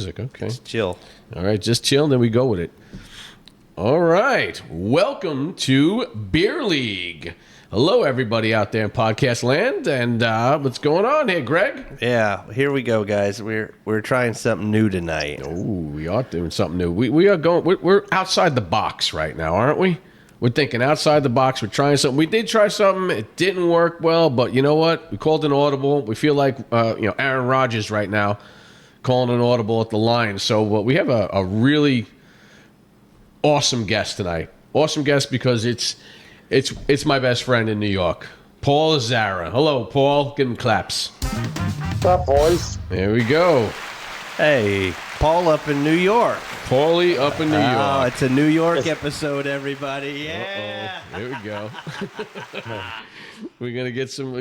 music. Okay. Just chill. All right, just chill, and then we go with it. All right. Welcome to Beer League. Hello, everybody out there in podcast land. And what's going on here, Greg? Yeah, here we go, guys. We're trying something new tonight. Oh, we are doing something new. We are going. We're outside the box right now, aren't we? We're thinking outside the box. We're trying something. We did try something. It didn't work well, but you know what? We called an audible. We feel like Aaron Rodgers right now calling an audible at the line. So we have a really awesome guest tonight. Awesome guest because it's my best friend in New York, Paulie Azzara. Hello, Paul. Give him claps. What's up, boys? There we go. Hey, Paul up in New York. Paulie up in New York. Oh, it's a New York episode, everybody. Yeah. Uh-oh. There we go. We're gonna get some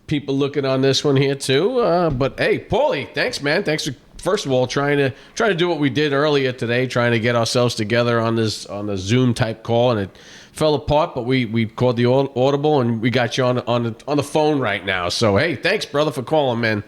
people looking on this one here too. But hey, Paulie, thanks, man. Thanks for first of all trying to do what we did earlier today, trying to get ourselves together on the Zoom type call, and it fell apart. But we called the audible, and we got you on the phone right now. So hey, thanks, brother, for calling, man.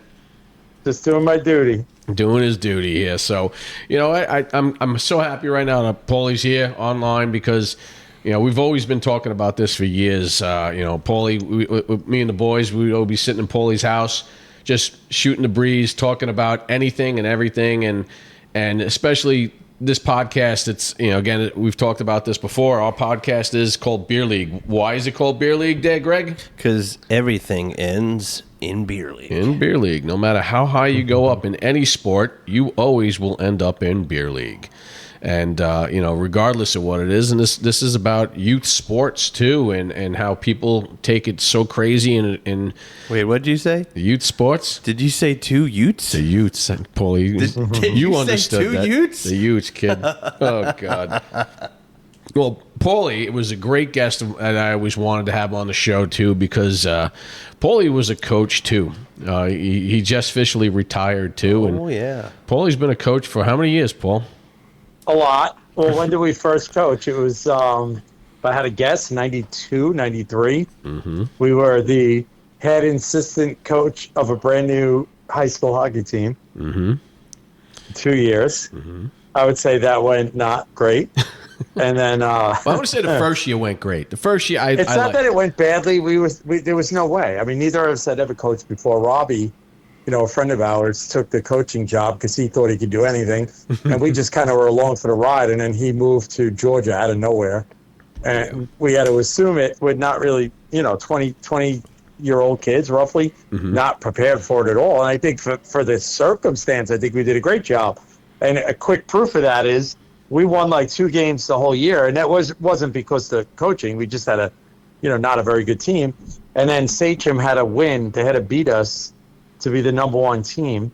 Just doing my duty. Doing his duty here. So, I'm so happy right now that Paulie's here online because, we've always been talking about this for years. Paulie, me and the boys, we would be sitting in Paulie's house, just shooting the breeze, talking about anything and everything. And especially this podcast, it's, again, we've talked about this before. Our podcast is called Beer League. Why is it called Beer League, Greg? Because everything ends in Beer League. In Beer League. No matter how high you go up in any sport, you always will end up in Beer League. And, regardless of what it is, and this is about youth sports, too, and how people take it so crazy in Wait, what did you say? Youth sports? Did you say two Utes? The Utes, Paulie. Did you understood say two that. Utes? The Utes, kid. Oh, God. Well, Paulie, it was a great guest that I always wanted to have on the show, too, because Paulie was a coach, too. He just officially retired, too. Oh, yeah. Paulie's been a coach for how many years, Paul? A lot. Well, when did we first coach? It was, if I had to guess, 92, 93. Mm-hmm. We were the head assistant coach of a brand new high school hockey team. Mm-hmm. 2 years. Mm-hmm. I would say that went not great. And then I would say the first year went great. The first year, it's not that it went badly. There was no way. I mean, neither of us had ever coached before. Robbie, a friend of ours, took the coaching job because he thought he could do anything, and we just kind of were along for the ride. And then he moved to Georgia out of nowhere, and we had to assume it would not really, 20-year-old kids roughly, not prepared for it at all. And I think for the circumstance, I think we did a great job. And a quick proof of that is we won like 2 games the whole year, and that wasn't because of the coaching. We just had not a very good team. And then Sachem had a win. They had to beat us to be the number one seed,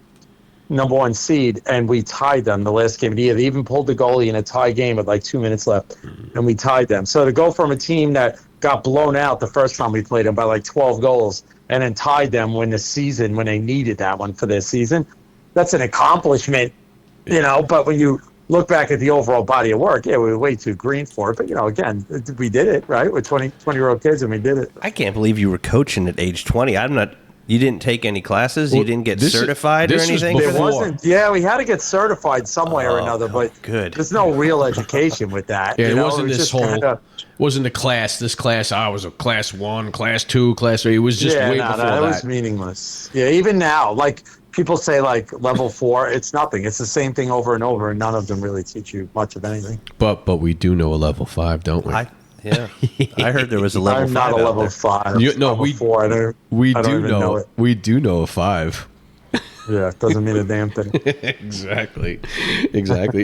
and we tied them the last game of the year. They even pulled the goalie in a tie game with like 2 minutes left, and we tied them. So to go from a team that got blown out the first time we played them by like 12 goals and then tied them when they needed that one for their season, that's an accomplishment, But when you look back at the overall body of work, we were way too green for it. But, again, we did it, right? We're 20-year-old kids, and we did it. I can't believe you were coaching at age 20. You didn't take any classes? You didn't get certified or anything? There wasn't. Yeah, we had to get certified some way or another, but there's no real education with that. Yeah, it wasn't wasn't a class. This class, I was a class 1, class 2, class 3. It was just way before that. It was meaningless. Yeah, even now, like people say like level 4, it's nothing. It's the same thing over and over, and none of them really teach you much of anything. But we do know a level 5, don't we? Yeah, I heard there was a level 5. I'm not a level 5. Level 4. We do know it. We do know a 5. Yeah, it doesn't mean a damn thing. Exactly.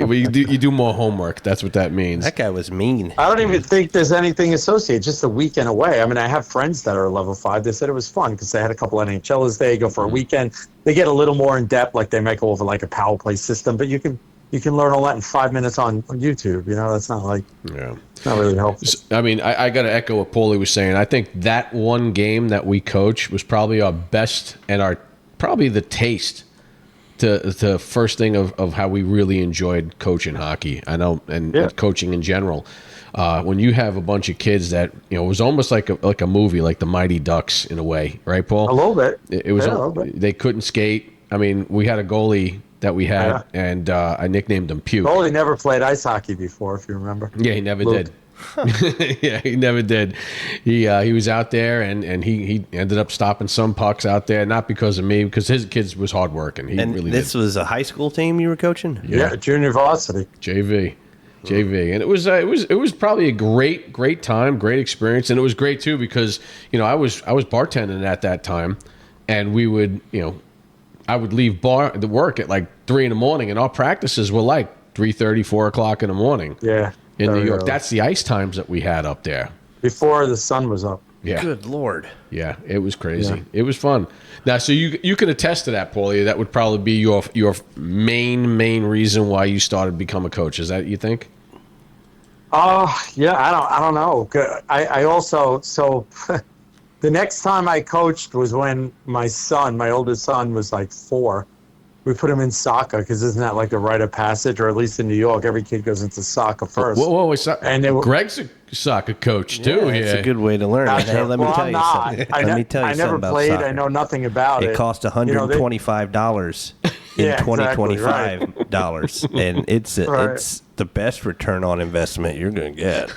Well, you do more homework. That's what that means. That guy was mean. I don't even think there's anything associated. Just a weekend away. I mean, I have friends that are level 5. They said it was fun because they had a couple of NHLers. They go for a weekend. They get a little more in depth, like they might go over like a power play system. But you can learn all that in 5 minutes on YouTube. That's not like it's not really helpful. I mean, I got to echo what Paulie was saying. I think that one game that we coached was probably our best and probably the taste to the first thing of how we really enjoyed coaching hockey. I know, and coaching in general. When you have a bunch of kids that it was almost like a movie, like the Mighty Ducks in a way, right, Paul? A little bit. It was. They couldn't skate. I mean, we had a goalie that we had, and I nicknamed him Puke. Paulie never played ice hockey before, if you remember. Yeah, he never did. Yeah, he never did. He was out there, and he ended up stopping some pucks out there, not because of me, because his kids was hardworking. And really this did. was a high school team you were coaching? Yeah, junior varsity. JV, and it was probably a great time, great experience, and it was great too because I was bartending at that time, and we would I would leave the work at like 3 a.m, and our practices were like 3:30, 4 o'clock in the morning. Yeah. In New York, early. that's the ice times that we had up there. Before the sun was up. Yeah. Good Lord. Yeah, it was crazy. Yeah. It was fun. Now, so you can attest to that, Paulie. That would probably be your main reason why you started to become a coach. Is that you think? Yeah, I don't know. I also the next time I coached was when my oldest son was like 4. We put him in soccer because isn't that like a rite of passage, or at least in New York, every kid goes into soccer first. Whoa, and Greg's a soccer coach too. Yeah, it's a good way to learn. Hey, let me tell you something. Let me tell you I something never about played. soccer. I know nothing about it. It cost $125 in Yeah, exactly, $2025, and it's the best return on investment you're going to get.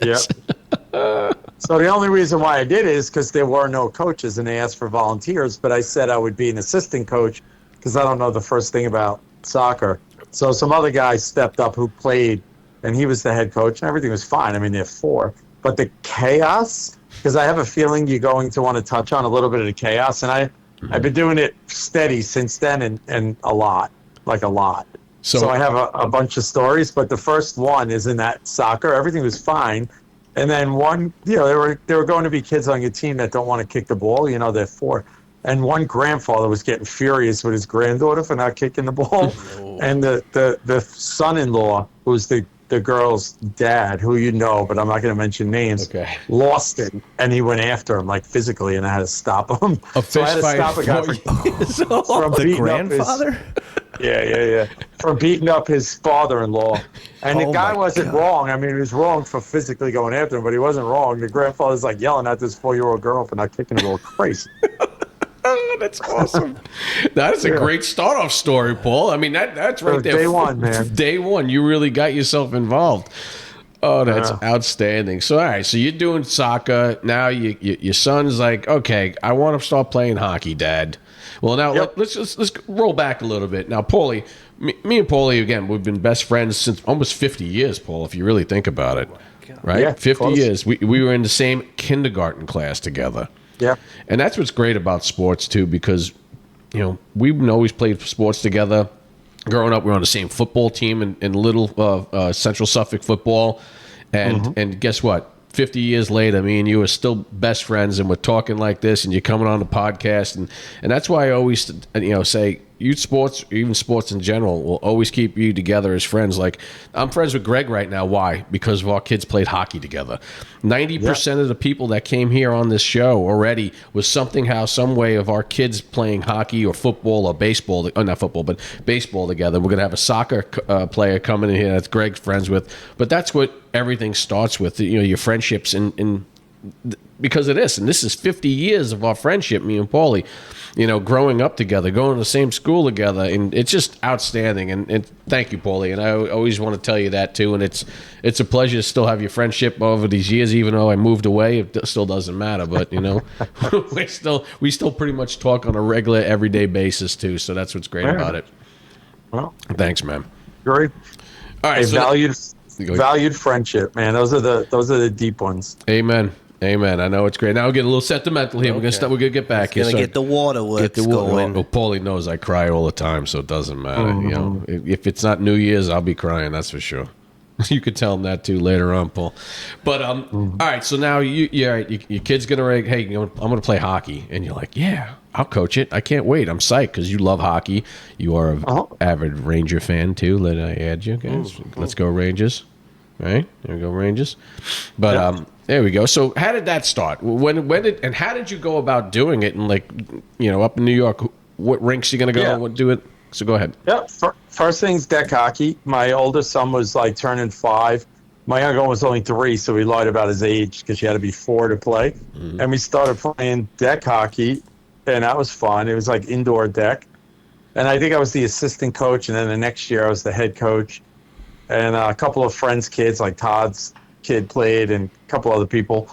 Yes. So the only reason why I did it is because there were no coaches and they asked for volunteers. But I said I would be an assistant coach because I don't know the first thing about soccer. So some other guy stepped up who played, and he was the head coach, and everything was fine. I mean, they're 4. But the chaos, because I have a feeling you're going to want to touch on a little bit of the chaos, and I've been doing it steady since then and a lot. So I have a bunch of stories, but the first one is in that soccer. Everything was fine. And then there were going to be kids on your team that don't want to kick the ball. They're 4. And one grandfather was getting furious with his granddaughter for not kicking the ball. And the son-in-law, who's the girl's dad, who but I'm not going to mention names, lost it. And he went after him, like physically, and I had to stop him. So I had to stop a guy from the grandfather? Yeah. From beating up his father-in-law. And the guy wasn't wrong. I mean, he was wrong for physically going after him, but he wasn't wrong. The grandfather's like yelling at this 4-year-old girl for not kicking the ball. Crazy. Oh, that's awesome. That's a great start-off story, Paul. I mean, that's right there. Day one, man. Day one, you really got yourself involved. Oh, that's outstanding. So, all right, so you're doing soccer. Now your son's like, okay, I want to start playing hockey, Dad. Well, now let's roll back a little bit. Now, Paulie, me and Paulie, again, we've been best friends since almost 50 years, Paul, if you really think about it. Right? Yeah, 50 close. years. We were in the same kindergarten class together. Yeah. And that's what's great about sports, too, because, we've always played sports together. Growing up, we were on the same football team in little Central Suffolk football. And guess what? 50 years later, me and you are still best friends, and we're talking like this, and you're coming on the podcast. And that's why I always, say youth sports, or even sports in general, will always keep you together as friends. Like, I'm friends with Greg right now. Why? Because of our kids played hockey together. 90% of the people that came here on this show already was some way of our kids playing hockey or football or baseball. Not football, but baseball together. We're going to have a soccer player coming in here that Greg's friends with. But that's what everything starts with, your friendships and because of this. And this is 50 years of our friendship, me and Paulie, growing up together, going to the same school together. And it's just outstanding. And thank you, Paulie. And I always want to tell you that, too. And it's a pleasure to still have your friendship over these years, even though I moved away. It still doesn't matter. But, we still pretty much talk on a regular, everyday basis, too. So that's what's great about it. Well, thanks, man. Great. All right. Valued friendship, man. Those are the deep ones. Amen. I know it's great. Now we're getting a little sentimental here. Okay. We're gonna get back here. Gonna get the waterworks going. Well, Paulie knows I cry all the time, so it doesn't matter. If it's not New Year's, I'll be crying. That's for sure. You could tell him that too later on, Paul. But all right. So now your kid's gonna hey, I'm gonna play hockey, and you're like, yeah, I'll coach it. I can't wait. I'm psyched because you love hockey. You are an avid Ranger fan too. Let I add you guys. Let's go Rangers. Right, there we go, Rangers. But there we go. So how did that start? How did you go about doing it? And up in New York, what rinks you gonna go and do it? So go ahead. Yeah, first thing's deck hockey. My oldest son was turning 5. My younger one was only 3, so we lied about his age because you had to be 4 to play. And we started playing deck hockey, and that was fun. It was like indoor deck. And I think I was the assistant coach, and then the next year I was the head coach. And a couple of friends' kids, like Todd's kid played, and a couple other people.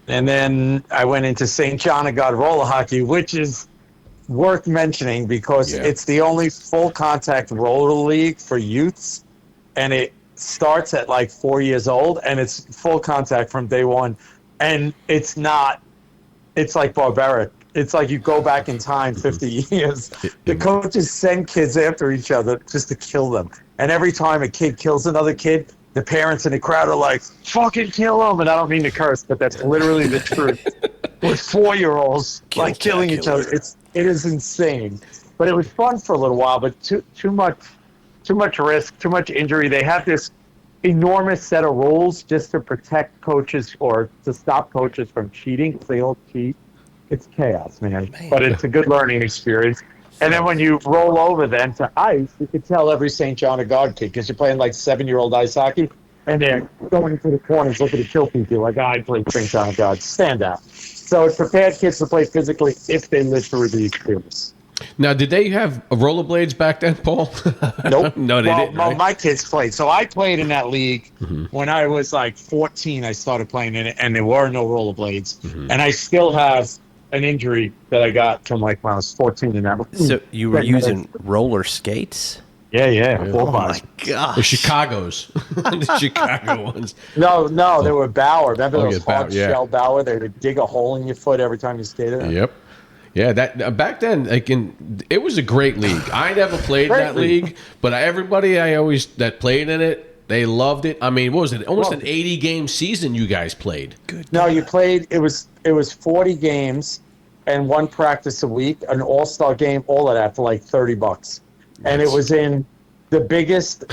And then I went into St. John of God roller hockey, which is worth mentioning because it's the only full contact roller league for youths, and it starts at like 4 years old, and it's full contact from day one. And it's like barbaric. It's like you go back in time 50 years. The coaches send kids after each other just to kill them. And every time a kid kills another kid, the parents in the crowd are like, fucking kill him. And I don't mean to curse, but that's literally the truth. With 4-year-olds like killing each other. It is insane. But it was fun for a little while, but too much risk, too much injury. They have this enormous set of rules just to protect coaches or to stop coaches from cheating because they all cheat. It's chaos, man. But it's a good learning experience. And then when you roll over then to ice, you can tell every St. John of God kid because you're playing like 7-year-old ice hockey, and they're going to the corners looking to kill people. Like, I played St. John of God. Stand out. So it prepared kids to play physically if they live through the experience. Now, did they have rollerblades back then, Paul? Nope. No, they didn't. Well, Right? my kids played. So I played in that league when I was like 14. I started playing in it, and there were no rollerblades. And I still have an injury that I got from like when I was 14 in that. So you were using roller skates? Yeah. Oh my gosh! The Chicago's, the Chicago ones. No, they were Bauer. Remember those Bauer, hard shell Bauer? They would dig a hole in your foot every time you skated. Yep. Yeah, that back then, it was a great league. I never played in that league, but everybody that played in it, they loved it. I mean, what was it? Almost an 80-game season you guys played. Good. No, you played. It was 40 games and one practice a week, an all-star game, all of that for like $30. And it was in the biggest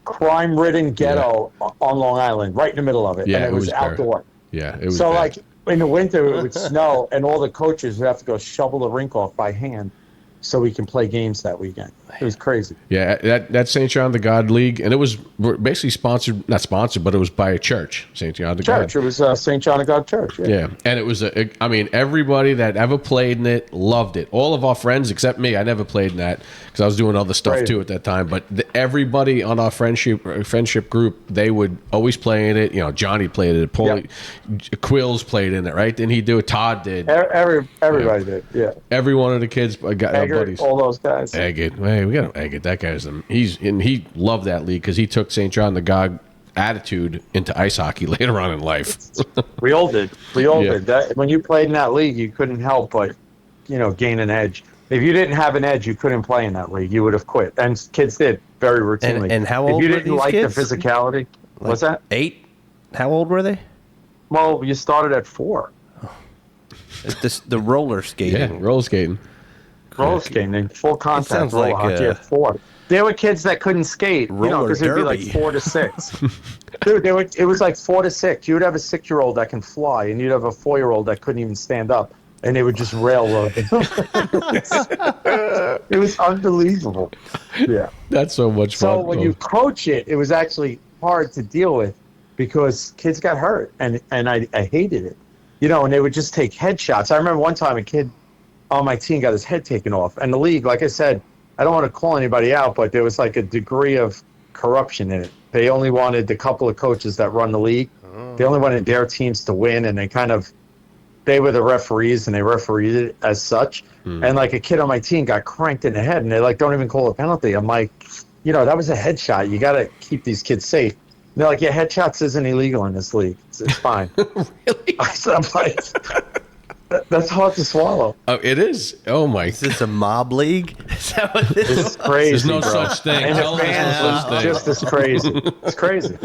crime-ridden ghetto on Long Island, right in the middle of it. Yeah, and it was outdoor. Yeah, it was. So bad. like in the winter it would snow, and all the coaches would have to go shovel the rink off by hand so we can play games that weekend. It was crazy. Yeah, that St. John the God League, and it was basically not sponsored, but it was by a church, St. John the God. Church. It was St. John of God Church. Yeah, and it was everybody that ever played in it loved it. All of our friends except me, I never played in that because I was doing other stuff too at that time. But everybody on our friendship group, they would always play in it. You know, Johnny played in it. Paulie Quills played in it, right? Didn't he do it? Todd did. Everybody did. Yeah. Every one of the kids got buddies. All those guys. Eggett. Hey, we got to Eggett. That guy's he loved that league because he took St. John the God attitude into ice hockey later on in life. We all did. That, when you played in that league, you couldn't help but, gain an edge. If you didn't have an edge, you couldn't play in that league. You would have quit. And kids did very routinely. And how old were these these kids? If you didn't like kids? the physicality, what's that? 8? How old were they? Well, you started at 4. The roller skating. Yeah, roller skating. Roller skating, full contact sounds roller like, hockey at 4. There were kids that couldn't skate, because it'd be like derby. 4 to 6. Dude, it was like 4 to 6. You would have a 6-year-old that can fly, and you'd have a 4-year-old that couldn't even stand up, and they would just railroad. It was unbelievable. Yeah. That's so much fun. So when you coach it, it was actually hard to deal with because kids got hurt, and I hated it. And they would just take headshots. I remember one time a kid on my team got his head taken off, and the league, like I said, I don't want to call anybody out, but there was like a degree of corruption in it. They only wanted the couple of coaches that run the league. They only wanted their teams to win, and they were the referees, and they refereed it as such. And like a kid on my team got cranked in the head, and they don't even call a penalty. I'm like, that was a headshot. You got to keep these kids safe. And they're like, yeah, headshots isn't illegal in this league. It's fine. Really? I'm like, that's hard to swallow. Oh, it is. Oh my! Is this a mob league? Is that what this It's crazy. There's no bro. such thing. And Tell the them there's no such fans thing. just as crazy. It's crazy.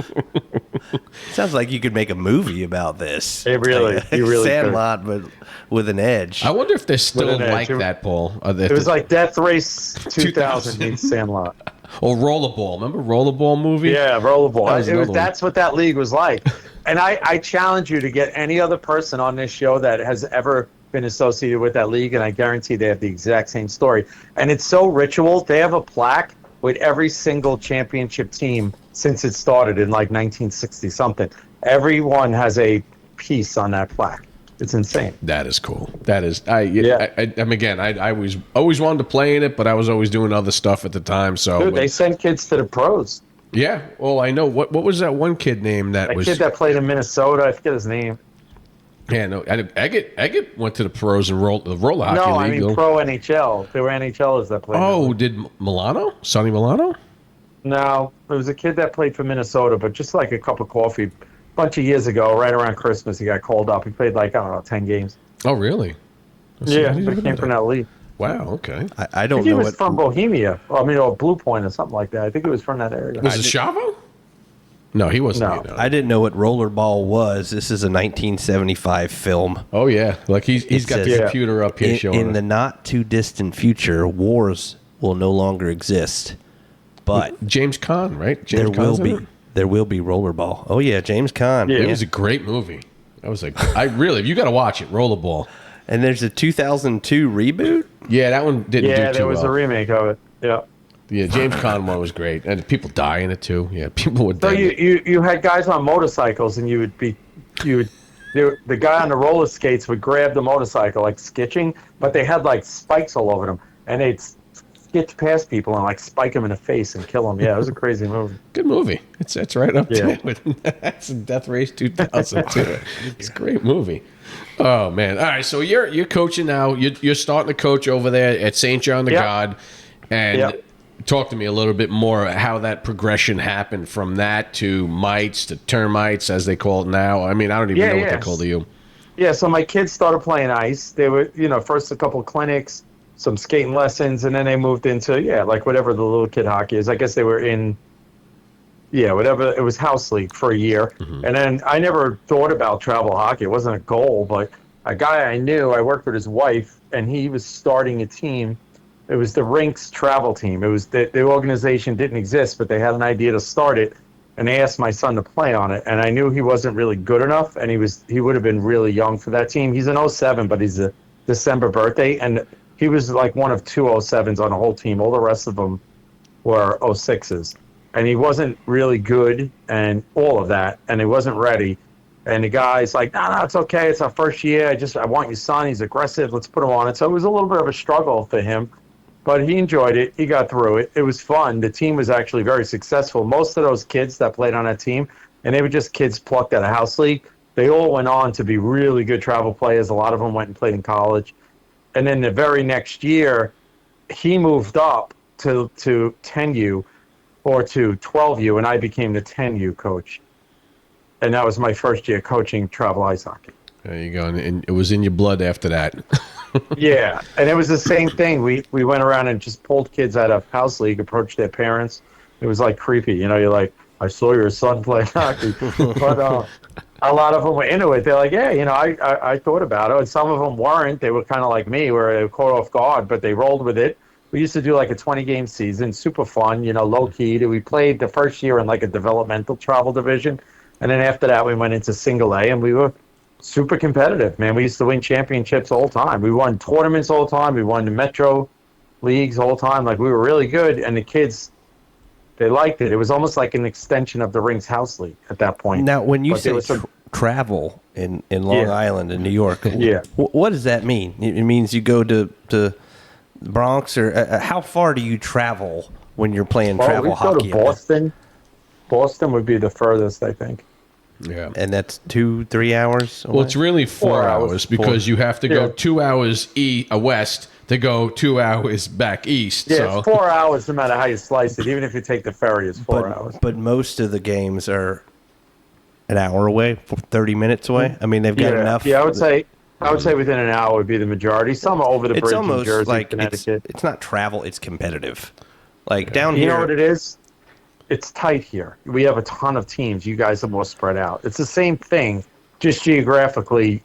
Sounds like you could make a movie about this. It really- Like, you really Sandlot, but with an edge. I wonder if they're still With an like edge. that, Paul. It was like Death Race 2000 meets Sandlot. or Rollerball. Remember Rollerball movie? Yeah, rollerball. That was another one. That's what that league was like. And I challenge you to get any other person on this show that has ever been associated with that league, and I guarantee they have the exact same story. And it's so ritual. They have a plaque with every single championship team since it started in like 1960 something. Everyone has a piece on that plaque. It's insane. That is cool. That is, I mean, again, I was always wanted to play in it, but I was always doing other stuff at the time. So Dude, they send kids to the pros. yeah. Well, I know what was that one kid name that was kid that played in Minnesota. I forget his name. Yeah, no, Eggett went to the pros and the roller hockey league. No, I mean pro NHL. There were NHLers that played. Oh, did Milano? Sonny Milano? No, it was a kid that played for Minnesota, but just like a cup of coffee. A bunch of years ago, right around Christmas, he got called up. He played like, I don't know, 10 games. Oh, really? Yeah, he came from that league. Wow, okay. I don't He know was what. from Bohemia. Or Blue Point or something like that. I think it was from that area. Was it Chavo? No, he wasn't. No. I didn't know what rollerball was. This is a 1975 film. Oh, yeah. Like he's got the computer up here showing In the not too distant future, wars will no longer exist. But James Caan, right? there James will be rollerball. Oh yeah, James Caan. Yeah. It was a great movie. I was like, you got to watch it. Rollerball. And there's a 2002 reboot. Yeah, that one didn't do too well. Yeah, there was a remake of it. Yeah. Yeah, James Caan one was great, and people die in it too. Yeah, people would. So you had guys on motorcycles, and the guy on the roller skates would grab the motorcycle like skitching, but they had like spikes all over them, and they'd skitch past people and like spike them in the face and kill them. Yeah, it was a crazy movie. Good movie. It's right up Yeah. there with that's Death Race 2002. It's a great movie. Oh man! All right, so you're coaching now. You're starting to coach over there at St. John the Yep. God, and. Yep. Talk to me a little bit more how that progression happened from that to mites to termites, as they call it now. I mean, I don't even know what they call to you. Yeah, so my kids started playing ice. They were, first a couple of clinics, some skating lessons, and then they moved into, like whatever the little kid hockey is. I guess they were in, whatever. It was house league for a year. Mm-hmm. And then I never thought about travel hockey. It wasn't a goal, but a guy I knew, I worked with his wife, and he was starting a team. It was the Rinks travel team. It was the organization didn't exist, but they had an idea to start it, and they asked my son to play on it. And I knew he wasn't really good enough, and he would have been really young for that team. He's an 07, but he's a December birthday, and he was like one of two 07s on the whole team. All the rest of them were 06s, and he wasn't really good, and all of that, and he wasn't ready. And the guy's like, no, it's okay. It's our first year. I want your son. He's aggressive. Let's put him on it. So it was a little bit of a struggle for him. But he enjoyed it. He got through it. It was fun. The team was actually very successful. Most of those kids that played on that team, and they were just kids plucked out of house league, they all went on to be really good travel players. A lot of them went and played in college. And then the very next year, he moved up to 10U or to 12U, and I became the 10U coach. And that was my first year coaching travel ice hockey. There you go. And it was in your blood after that. Yeah, and it was the same thing. We went around and just pulled kids out of house league, approached their parents. It was like creepy, you're like, I saw your son play hockey. But a lot of them were into it. They're like, yeah, I thought about it. And some of them weren't. They were kind of like me, where they were caught off guard, but they rolled with it. We used to do like a 20-game season, super fun, low key. We played the first year in like a developmental travel division, and then after that we went into single A, and we were super competitive, man. We used to win championships all the time. We won tournaments all the time. We won the Metro leagues all the time. Like, we were really good, and the kids, they liked it. It was almost like an extension of the Rinks House League at that point. Now, when you say travel in Long Island and New York, what does that mean? It means you go to Bronx, or how far do you travel when you're playing travel hockey? We go to Boston. Boston would be the furthest, I think. Yeah. And that's 2-3 hours away? Well, it's really 4 hours because you have to go 2 hours west to go 2 hours back east. Yeah, so. It's 4 hours no matter how you slice it. Even if you take the ferry, it's 4 hours. But most of the games are an hour away, 30 minutes away. I mean, they've got enough. Yeah, I would say within an hour would be the majority. Some are over the bridge in Jersey, like Connecticut. It's not travel, it's competitive. Like down here. You know what it is? It's tight here. We have a ton of teams. You guys are more spread out. It's the same thing, just geographically,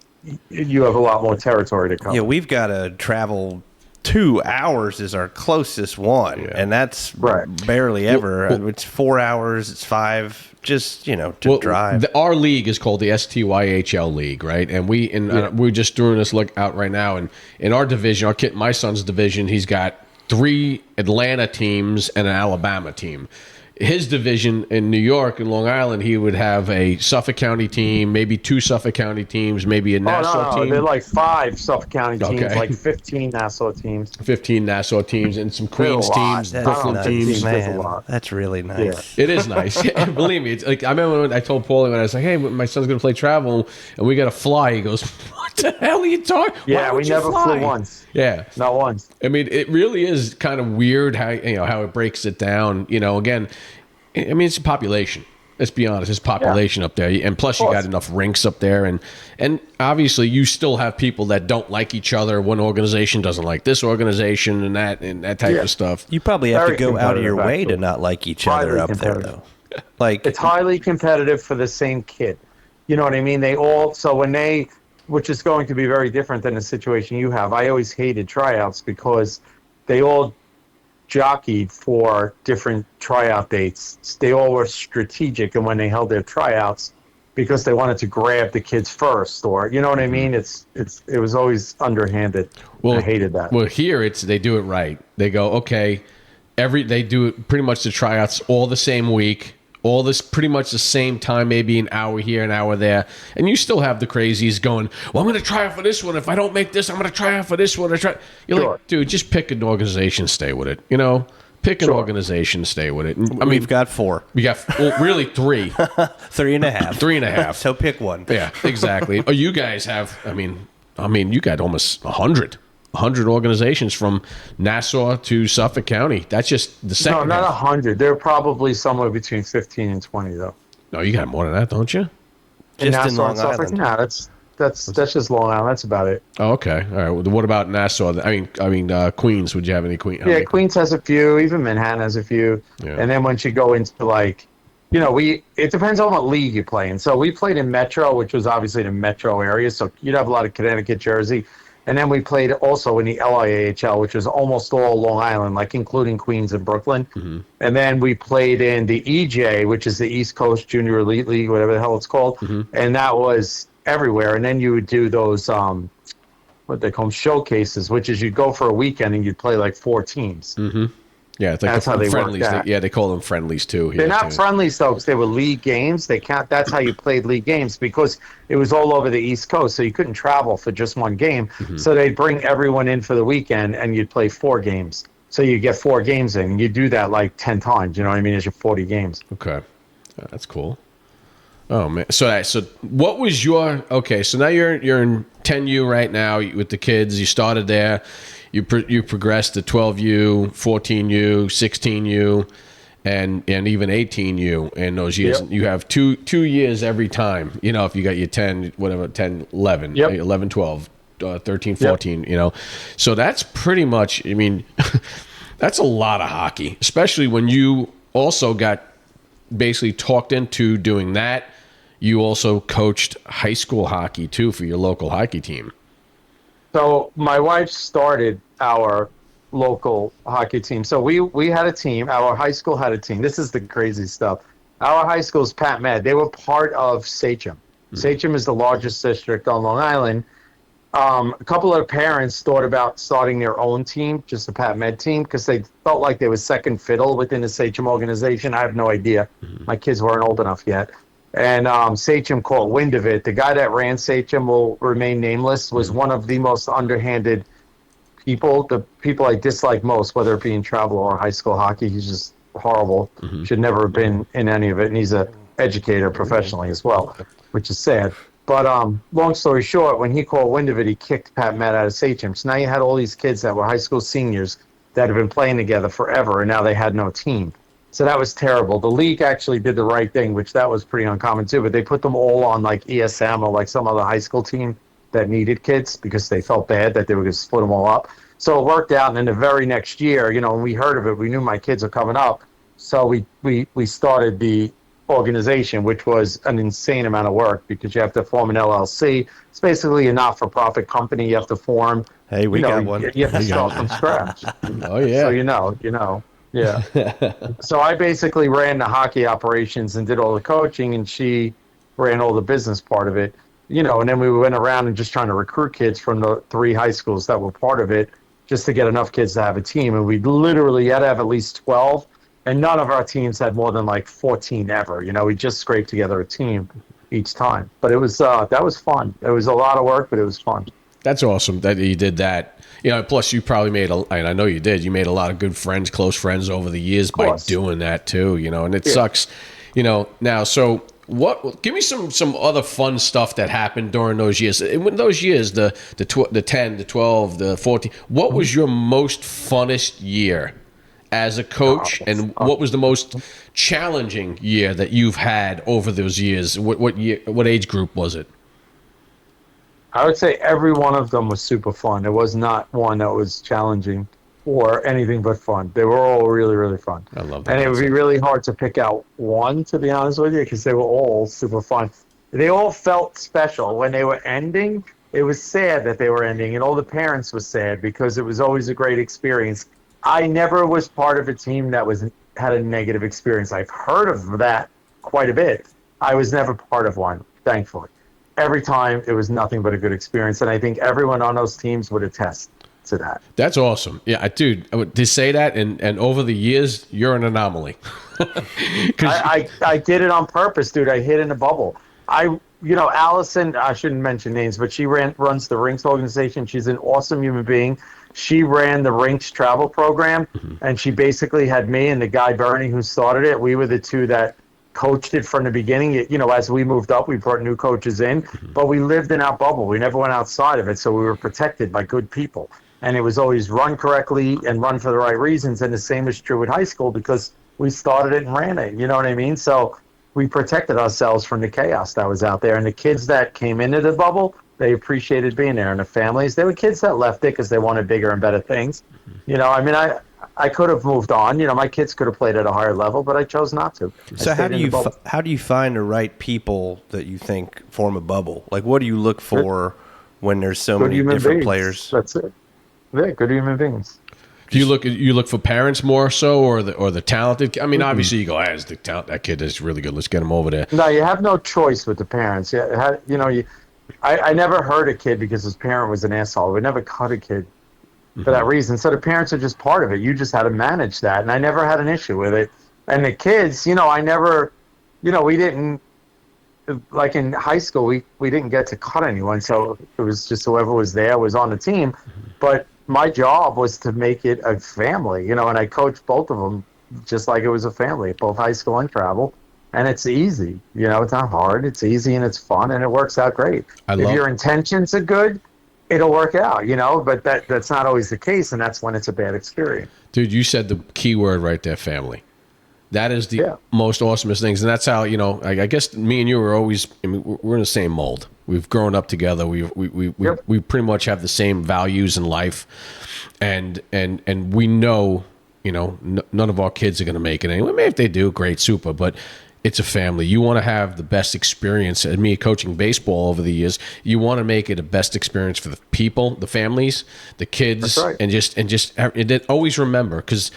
you have a lot more territory to cover. Yeah, we've got to travel 2 hours is our closest one, and that's barely ever. It's 4 hours, it's 5, just, to drive. Our league is called the STYHL League, right? And we're just doing this look out right now. And in our division, my son's division, he's got 3 Atlanta teams and an Alabama team. his division in New York and Long Island, he would have a Suffolk County team, maybe 2 Suffolk County teams, maybe a Nassau team. They're like 5 Suffolk County teams, like 15 Nassau teams. 15 Nassau teams and some Queens teams, Brooklyn teams. Man, that's really nice. Yeah. It is nice. Believe me, it's like I remember when I told Paulie when I was like, "Hey, my son's going to play travel and we got to fly." He goes, "What the hell are you talking?" Yeah, we never flew once. Yeah, not once. I mean, it really is kind of weird how how it breaks it down. Again, I mean, it's a population. Let's be honest, it's population up there, and plus you got enough rinks up there, and obviously you still have people that don't like each other. One organization doesn't like this organization, and that type of stuff. You probably have to go out of your way to not like each other up there, though. Like it's highly competitive for the same kid. You know what I mean? Which is going to be very different than the situation you have. I always hated tryouts because they all jockeyed for different tryout dates. They all were strategic, and when they held their tryouts, because they wanted to grab the kids first, or you know what I mean. It was always underhanded. I hated that. Well, here they do it right. They go, okay, they do it pretty much the tryouts all the same week. All this pretty much the same time, maybe an hour here, an hour there. And you still have the crazies going, well, I'm going to try out for this one. If I don't make this, I'm going to try out for this one. You're like, dude, just pick an organization, stay with it. Pick an organization, stay with it. And, we've got 4. We got, really 3. 3.5. 3.5. So pick one. Yeah, exactly. Oh, you guys have, I mean, you got almost 100 organizations from Nassau to Suffolk County. That's just the second. No, not 100. They're probably somewhere between 15 and 20, though. No, you got more than that, don't you? Just in Long Island. No, that's just Long Island. That's about it. Oh, okay. All right. Well, what about Nassau? I mean, Queens. Would you have any Queens? Yeah, Queens has a few. Even Manhattan has a few. Yeah. And then once you go into it depends on what league you play in. So we played in Metro, which was obviously the Metro area. So you'd have a lot of Connecticut, Jersey. And then we played also in the LIAHL, which was almost all Long Island, like including Queens and Brooklyn. Mm-hmm. And then we played in the EJ, which is the East Coast Junior Elite League, whatever the hell it's called. Mm-hmm. And that was everywhere. And then you would do those, what they call them, showcases, which is you'd go for a weekend and you'd play like 4 teams. Mm-hmm. Yeah, it's like that's how they friendlies. Work they call them friendlies too. They're not friendlies though, because they were league games. They count. That's how you played league games because it was all over the East Coast, so you couldn't travel for just one game. Mm-hmm. So they'd bring everyone in for the weekend, and you'd play 4 games. So you get 4 games in, and you do that like 10 times. You know what I mean? It's your 40 games. Okay, that's cool. Oh man, so what was your So now you're in 10U right now with the kids. You started there. You progressed to 12U, 14U, 16U, and even 18U in those years. Yep. You have two years every time. If you got your 10, whatever, 10, 11, yep. 11, 12, 13, 14, yep. So that's pretty much, that's a lot of hockey, especially when you also got basically talked into doing that. You also coached high school hockey, too, for your local hockey team. So my wife started our local hockey team. So we had a team. Our high school had a team. This is the crazy stuff. Our high school's Pat Med. They were part of Sachem. Mm-hmm. Sachem is the largest district on Long Island. A couple of parents thought about starting their own team, just a Pat Med team, because they felt like they were second fiddle within the Sachem organization. I have no idea. Mm-hmm. My kids weren't old enough yet. And Sachem caught wind of it. The guy that ran Sachem, will remain nameless, was one of the most underhanded people, the people I dislike most, whether it be in travel or high school hockey. He's just horrible. Mm-hmm. Should never have been in any of it. And he's an educator professionally as well, which is sad. But long story short, when he caught wind of it, he kicked Pat Met out of Sachem. So now you had all these kids that were high school seniors that had been playing together forever, and now they had no team. So that was terrible. The league actually did the right thing, which that was pretty uncommon too, but they put them all on like ESM or like some other high school team that needed kids because they felt bad that they were going to split them all up. So it worked out, and then the very next year, when we heard of it, we knew my kids were coming up. So we started the organization, which was an insane amount of work because you have to form an LLC. It's basically a not-for-profit company you have to form. Hey, we got one. You have to start from scratch. Oh, yeah. So you know. Yeah. So I basically ran the hockey operations and did all the coaching, and she ran all the business part of it. And then we went around and just trying to recruit kids from the 3 high schools that were part of it just to get enough kids to have a team. And we literally had to have at least 12. And none of our teams had more than like 14 ever. We just scraped together a team each time. But it was that was fun. It was a lot of work, but it was fun. That's awesome that you did that. Plus you probably made and I know you did. You made a lot of good friends, close friends over the years by doing that too. And it sucks. Now. So what? Give me some other fun stuff that happened during those years. In those years, the 10, the 12, the 14. What was your most funnest year as a coach, and what was the most challenging year that you've had over those years? What year? What age group was it? I would say every one of them was super fun. There was not one that was challenging or anything but fun. They were all really, really fun. I love that. And it would be really hard to pick out one, to be honest with you, because they were all super fun. They all felt special. When they were ending, it was sad that they were ending, and all the parents were sad because it was always a great experience. I never was part of a team that had a negative experience. I've heard of that quite a bit. I was never part of one, thankfully. Every time it was nothing but a good experience, and I think everyone on those teams would attest to that. That's awesome. Yeah, dude, to say that, and over the years, you're an anomaly. I did it on purpose, dude. I hid in a bubble. Allison, I shouldn't mention names, but she runs the Rinks organization. She's an awesome human being. She ran the Rinks travel program, and she basically had me and the guy Bernie who started it. We were the two that coached it from the beginning. As we moved up, we brought new coaches in, but we lived in our bubble. We never went outside of it, so we were protected by good people. And it was always run correctly and run for the right reasons. And the same is true at high school because we started it and ran it. You know what I mean? So we protected ourselves from the chaos that was out there. And the kids that came into the bubble, they appreciated being there. And the families, there were kids that left it because they wanted bigger and better things. I could have moved on. My kids could have played at a higher level, but I chose not to. So how do you find the right people that you think form a bubble? Like, what do you look for when there's so many different players? That's it. Yeah, good human beings. Do you look for parents more so, or the talented? I mean, obviously you go, "As the talent, that kid is really good. Let's get him over there." No, you have no choice with the parents. I never hurt a kid because his parent was an asshole. We never cut a kid for that reason. So the parents are just part of it. You just had to manage that, and I never had an issue with it. And the kids, I never, we didn't, like in high school, we didn't get to cut anyone. So it was just whoever was there was on the team. But my job was to make it a family, and I coached both of them just like it was a family, both high school and travel. And it's easy, it's not hard. It's easy and it's fun and it works out great. If your intentions are good, it'll work out, but that's not always the case. And that's when it's a bad experience. Dude, you said the key word right there, family. That is the most awesomest things. And that's how, I guess me and you are always, we're in the same mold. We've grown up together. We pretty much have the same values in life. And we know, none of our kids are going to make it anyway. Maybe if they do, great, super. But it's a family. You want to have the best experience. And me coaching baseball over the years, you want to make it a best experience for the people, the families, the kids. That's right. And always remember, because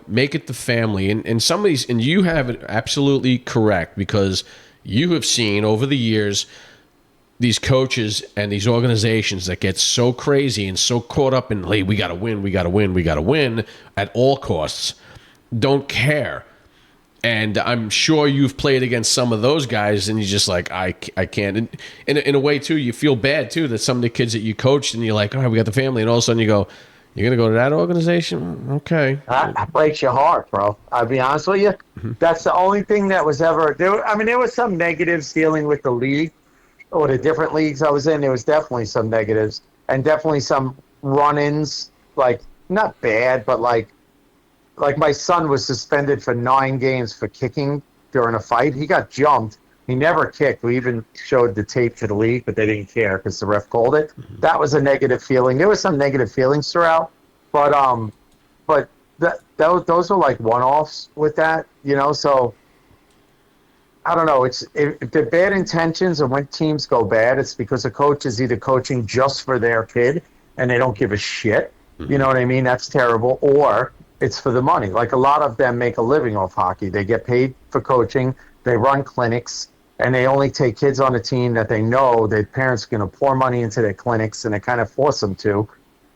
make it the family. And some of these, and you have it absolutely correct, because you have seen over the years these coaches and these organizations that get so crazy and so caught up in, hey, we got to win at all costs, don't care. And I'm sure you've played against some of those guys, and you're just like, I can't. And in a way, too, you feel bad, too, that some of the kids that you coached, and you're like, all right, we got the family, and all of a sudden you go, you're going to go to that organization? Okay. That breaks your heart, bro. I'll be honest with you. That's the only thing that was ever there. There was some negatives dealing with the league or the different leagues I was in. There was definitely some negatives and definitely some run-ins, like not bad, but like my son was suspended for 9 games for kicking during a fight. He got jumped. He never kicked. We even showed the tape to the league, but they didn't care because the ref called it. That was a negative feeling. There was some negative feelings throughout, but those are like one-offs with that, So I don't know. If they're bad intentions, and when teams go bad, it's because a coach is either coaching just for their kid and they don't give a shit. You know what I mean? That's terrible. Or it's for the money. Like a lot of them make a living off hockey. They get paid for coaching. They run clinics. And they only take kids on a team that they know their parents are going to pour money into their clinics, and they kind of force them to,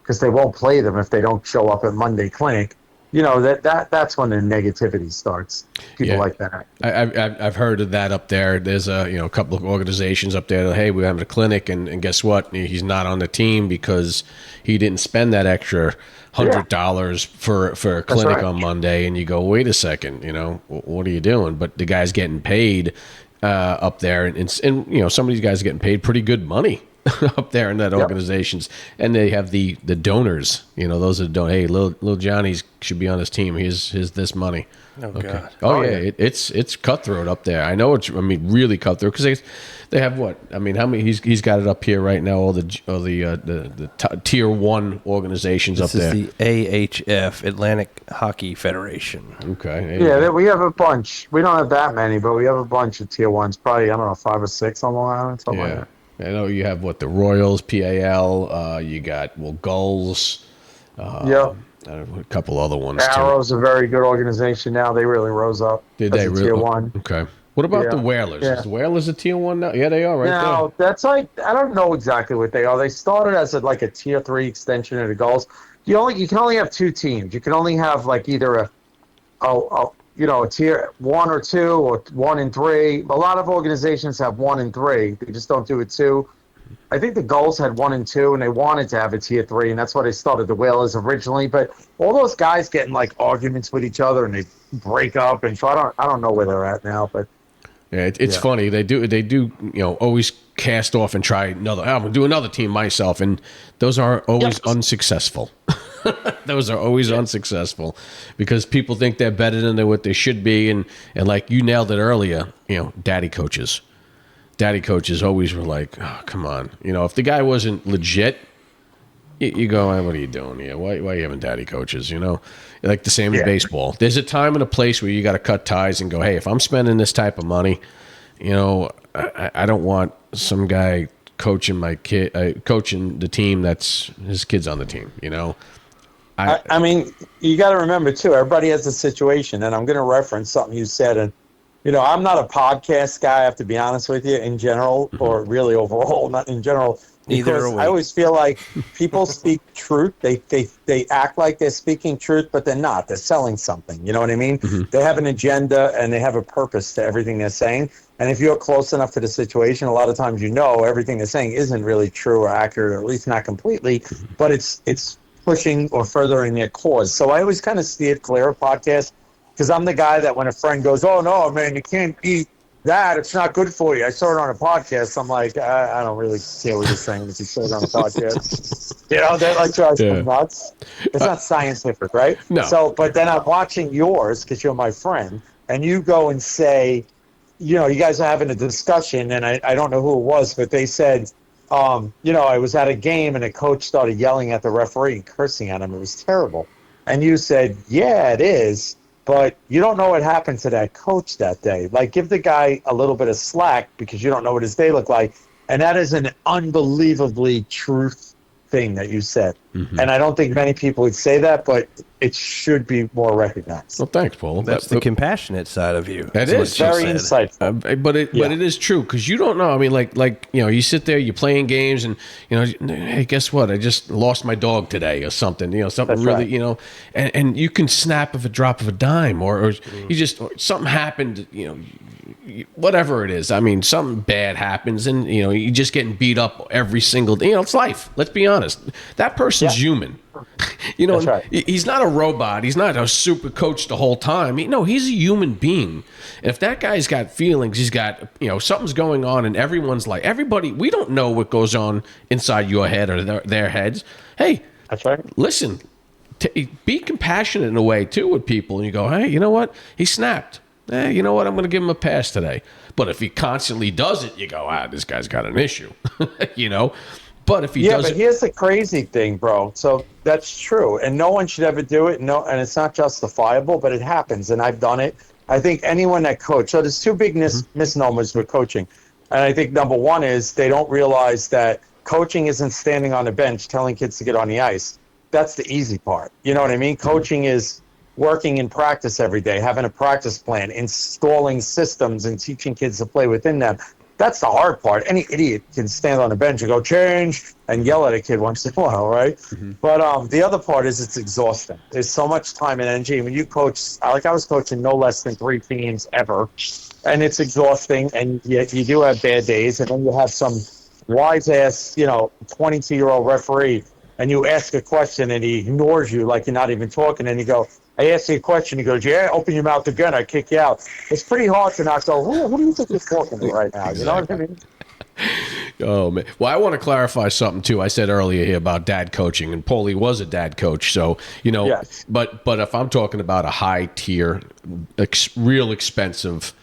because they won't play them if they don't show up at Monday clinic. that's when the negativity starts. People like that. I've heard of that up there. There's a couple of organizations up there that, hey, we're having a clinic, and guess what? He's not on the team because he didn't spend that extra $100 for a clinic on Monday. And you go, wait a second, what are you doing? But the guy's getting paid up there, and some of these guys are getting paid pretty good money up there in that organizations, and they have the donors. Those are hey, little Johnny should be on his team. Here's this money. Oh God. Oh yeah, it's cutthroat up there. I know really cutthroat because they have what? How many? He's got it up here right now. All the tier 1 organizations up there. This is the AHF, Atlantic Hockey Federation. Okay. Yeah, we have a bunch. We don't have that many, but we have a bunch of tier 1s. Probably 5 or 6 on Long Island. Something like that. I know you have the Royals, PAL. You got Gulls. A couple other ones. Arrow's a very good organization now. They really rose up. Did they really? Tier 1. Okay. What about the Whalers? Yeah. Is the Whalers a tier 1 now? Yeah, they are now, that's I don't know exactly what they are. They started as a tier 3 extension of the Gulls. You can only have 2 teams. You can only have either a tier 1 or 2 or 1 and 3. A lot of organizations have 1 and 3. They just don't do it 2. I think the Gulls had 1 and 2, and they wanted to have a tier 3, and that's why they started the Whalers originally. But all those guys get in arguments with each other, and they break up, and so I don't know where they're at now. But yeah, it's funny. They do always cast off and try another. I'm gonna do another team myself, and those are always unsuccessful. Those are always unsuccessful because people think they're better than what they should be, and like you nailed it earlier. Daddy coaches always were like, oh, come on. If the guy wasn't legit, you go, hey, what are you doing here? Why are you having daddy coaches? Like the same in baseball. There's a time and a place where you got to cut ties and go, hey, if I'm spending this type of money, I don't want some guy coaching my kid, coaching the team that's his kid's on the team. I mean, you got to remember too. Everybody has a situation, and I'm going to reference something you said. And I'm not a podcast guy. I have to be honest with you. In general, or really overall, not in general. Because I always feel like people speak truth. They act like they're speaking truth, but they're not. They're selling something. You know what I mean? Mm-hmm. They have an agenda and they have a purpose to everything they're saying. And if you're close enough to the situation, a lot of times everything they're saying isn't really true or accurate, or at least not completely. But it's pushing or furthering their cause. So I always kind of steer clear of podcasts because I'm the guy that when a friend goes, "Oh no, man, you can't eat that, it's not good for you. I saw it on a podcast." I'm like, I don't really care what you're saying if you saw it on a podcast. That drives me nuts. It's not scientific, right? No. So, but then I'm watching yours because you're my friend, and you go and say, you guys are having a discussion, and I don't know who it was, but they said, I was at a game and a coach started yelling at the referee and cursing at him. It was terrible. And you said, yeah, it is. But you don't know what happened to that coach that day. Give the guy a little bit of slack because you don't know what his day looked like. And that is an unbelievably truth thing that you said. Mm-hmm. And I don't think many people would say that, but it should be more recognized. Well, thanks, Paul. That's the compassionent side of you. That is very insightful. But it is true because you don't know. I mean, you sit there, you're playing games, and hey, guess what? I just lost my dog today, or something. Something That's really, right. and you can snap of a drop of a dime, or you just something happened. Whatever it is. I mean, something bad happens, and you're just getting beat up every single day. It's life. Let's be honest. That person's human. That's right. He's not a robot. He's not a super coach the whole time. He's a human being. And if that guy's got feelings, he's got something's going on in everyone's life. Everybody, we don't know what goes on inside your head or their heads. Hey, that's right. Listen, be compassionate in a way too with people, and you go, hey, you know what? He snapped. You know what? I'm going to give him a pass today. But if he constantly does it, you go, this guy's got an issue. But if he does but here's the crazy thing, bro. So that's true, and no one should ever do it. No, and it's not justifiable, but it happens, and I've done it. I think anyone that coach. So there's two big misnomers with coaching, and I think number one is they don't realize that coaching isn't standing on the bench telling kids to get on the ice. That's the easy part. You know what I mean? Coaching is working in practice every day, having a practice plan, installing systems, and teaching kids to play within them. That's the hard part. Any idiot can stand on the bench and go change and yell at a kid once in a while, right? But the other part is it's exhausting. There's so much time and energy. When you coach, like I was coaching no less than 3 teams ever, and it's exhausting. And yet you do have bad days, and then you have some wise ass, 22-year-old referee, and you ask a question and he ignores you like you're not even talking, and you go, I asked you a question. He goes, yeah, open your mouth again. I kick you out. It's pretty hard to not go, who do you think you're talking to right now? You know what I mean? Oh, man. Well, I want to clarify something, too. I said earlier here about dad coaching, and Paulie was a dad coach. So, Yes. but if I'm talking about a high tier, real expensive,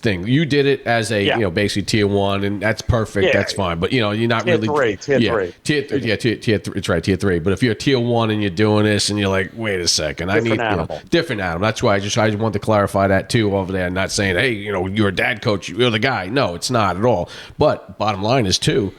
thing. You did it as a, basically tier 1, and that's perfect. Yeah. That's fine. But, you're not Tier really. Tier 3. Tier 3. It's right, tier 3. But if you're tier 1 and you're doing this and you're like, wait a second, Different animal. Different animal. That's why I just want to clarify that too over there. Not saying, hey, you're a dad coach, you're the guy. No, it's not at all. But bottom line is too,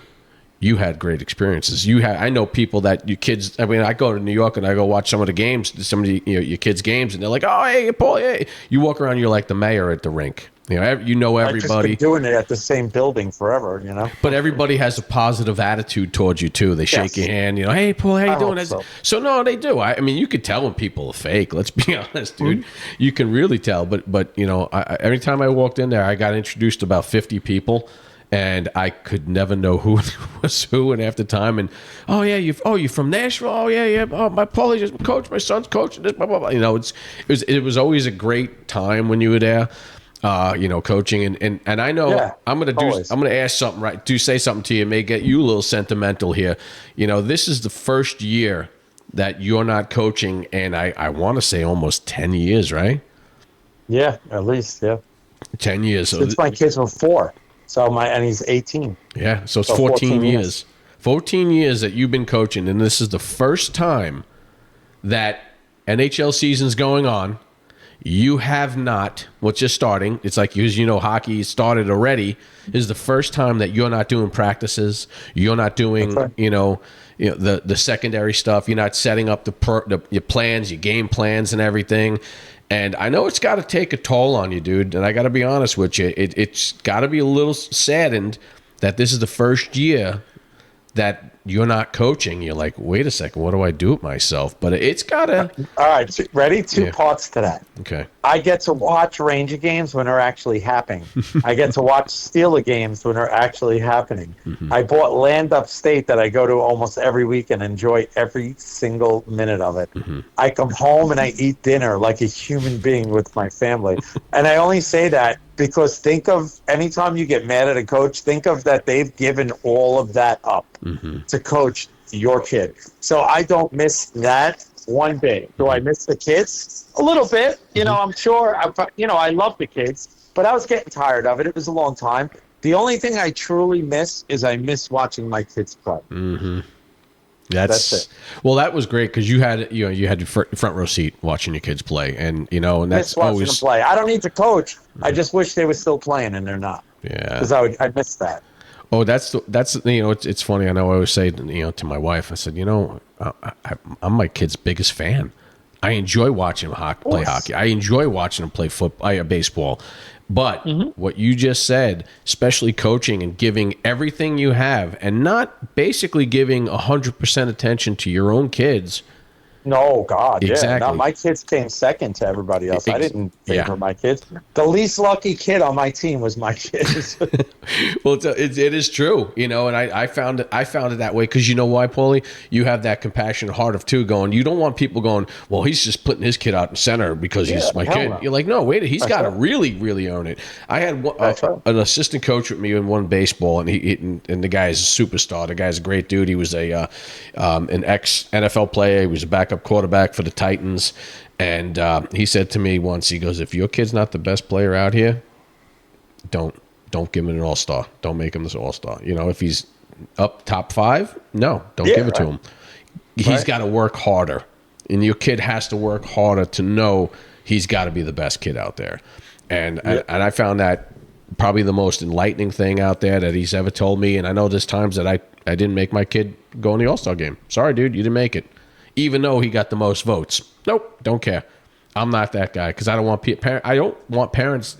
you had great experiences. I know people that your kids. I mean, I go to New York and I go watch some of the games, some of the, your kids' games, and they're like, "Oh, hey, Paul, hey." You walk around, you're like the mayor at the rink. Everybody. I've just been doing it at the same building forever, But everybody has a positive attitude towards you too. They shake your hand, hey, Paul, how you doing? So no, they do. I mean, you could tell when people are fake. Let's be honest, dude. You can really tell. But every time I walked in there, I got introduced to about 50 people. And I could never know who was who, and after time, and you're from Nashville, my Paulie just coach, my son's coaching this, blah blah blah. It was always a great time when you were there, coaching, and I know I'm gonna ask something say something to you, may get you a little sentimental here. This is the first year that you're not coaching, and I want to say almost 10 years, right? Yeah, at least 10 years. Since my kids were 4. And he's 18. Yeah, so it's 14 years. 14 years that you've been coaching, and this is the first time that NHL season's going on. You have not, just starting. It's like, hockey started already. This is the first time that you're not doing practices. You're not doing, the secondary stuff. You're not setting up your plans, your game plans and everything. And I know it's got to take a toll on you, dude. And I got to be honest with you. It's got to be a little saddened that this is the first year that you're not coaching. You're like, wait a second, what do I do with myself? But it's got to. All right, ready? Two parts to that. Okay. I get to watch Ranger games when they're actually happening. I get to watch Steeler games when they're actually happening. I bought land upstate that I go to almost every week and enjoy every single minute of it. I come home and I eat dinner like a human being with my family. And I only say that because think of anytime you get mad at a coach, think of that they've given all of that up to coach your kid. So I don't miss that one bit. Do I miss the kids? A little bit. I'm sure, I love the kids, but I was getting tired of it. It was a long time. The only thing I truly miss is I miss watching my kids play. That's it. Well, that was great because you had your front row seat watching your kids play, and and that's always them play. I don't need to coach. I just wish they were still playing, and they're not. Yeah, because I miss that. Oh, that's it's funny. I know I always say to my wife, I said, I'm my kid's biggest fan. I enjoy watching him play hockey. I enjoy watching him play baseball. But what you just said, especially coaching and giving everything you have and not basically giving 100% attention to your own kids. No, God, exactly. No, my kids came second to everybody else. I didn't favor my kids. The least lucky kid on my team was my kids. Well, it is true, and I found it that way because you know why, Paulie? You have that compassionate heart of two going. You don't want people going, well, he's just putting his kid out in center because he's my kid. No. You're like, no, wait, he's got to really, really earn it. I had an assistant coach with me in one baseball, and the guy is a superstar. The guy's a great dude. He was an ex NFL player. He was a backup quarterback for the Titans, and he said to me once, he goes, if your kid's not the best player out here, don't give him an all-star. Don't make him this all-star. If he's up top 5, no, don't give it to him. He's got to work harder, and your kid has to work harder to know he's got to be the best kid out there. And I found that probably the most enlightening thing out there that he's ever told me. And I know there's times that I didn't make my kid go in the all-star game. Sorry, dude, you didn't make it. Even though he got the most votes. Nope, don't care. I'm not that guy because I don't want I don't want parents,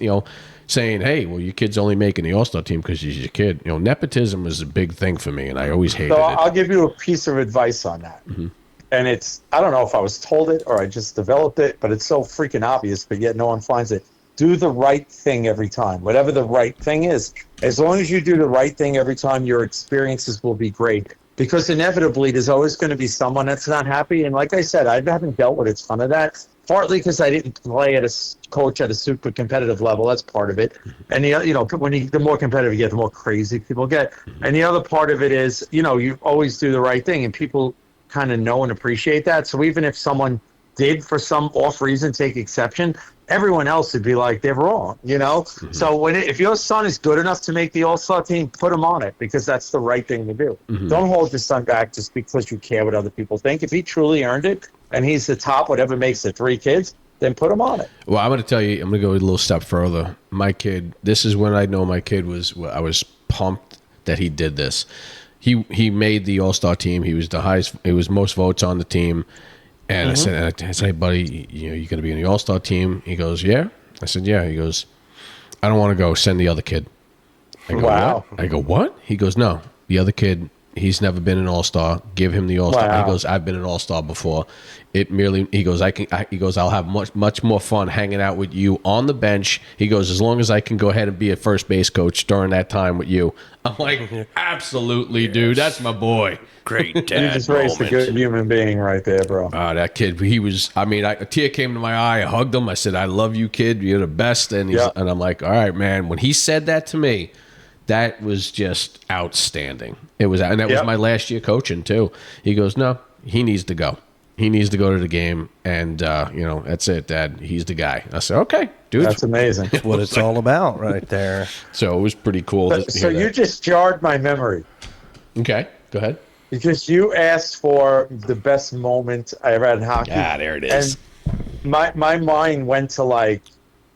saying, "Hey, well, your kid's only making the All-Star team because he's your kid." Nepotism is a big thing for me, and I always hated it. So I'll give you a piece of advice on that. Mm-hmm. And I don't know if I was told it or I just developed it, but it's so freaking obvious, but yet no one finds it. Do the right thing every time, whatever the right thing is. As long as you do the right thing every time, your experiences will be great. Because inevitably, there's always going to be someone that's not happy. And like I said, I haven't dealt with a ton of that. Partly because I didn't play coach at a super competitive level. That's part of it. And the more competitive you get, the more crazy people get. And the other part of it is, you always do the right thing, and people kind of know and appreciate that. So even if someone did, for some off reason, take exception, everyone else would be like, they're wrong, Mm-hmm. So if your son is good enough to make the All-Star team, put him on it, because that's the right thing to do. Mm-hmm. Don't hold your son back just because you care what other people think. If he truly earned it and he's the top, whatever makes the 3 kids, then put him on it. Well, I'm going to tell you, I'm going to go a little step further. My kid, this is when I know my kid I was pumped that he did this. He made the All-Star team. He was the highest. It was most votes on the team. And mm-hmm. I said, "Hey, buddy, you're going to be in the All-Star team?" He goes, "Yeah." I said, "Yeah." He goes, "I don't want to go. Send the other kid." I go, wow. What? I go, "What?" He goes, "No, the other kid. He's never been an All-Star. Give him the All-Star." Wow. He goes, "I've been an All-Star before. He goes, I'll have much more fun hanging out with you on the bench." He goes, "As long as I can go ahead and be a first base coach during that time with you." I'm like, absolutely, yes. Dude. That's my boy. Great dad. You just raised a good human being right there, bro. That kid, a tear came to my eye. I hugged him. I said, "I love you, kid. You're the best." And and I'm like, all right, man. When he said that to me, that was just outstanding. It was, and that was my last year coaching too. He goes, "No, he needs to go. He needs to go to the game, and that's it, Dad. He's the guy." I said, "Okay, dude, that's amazing. That's what it's all about, right there." So it was pretty cool. So you just jarred my memory. Okay, go ahead. Because you asked for the best moment I ever had in hockey. Ah, there it is. And my mind went to, like,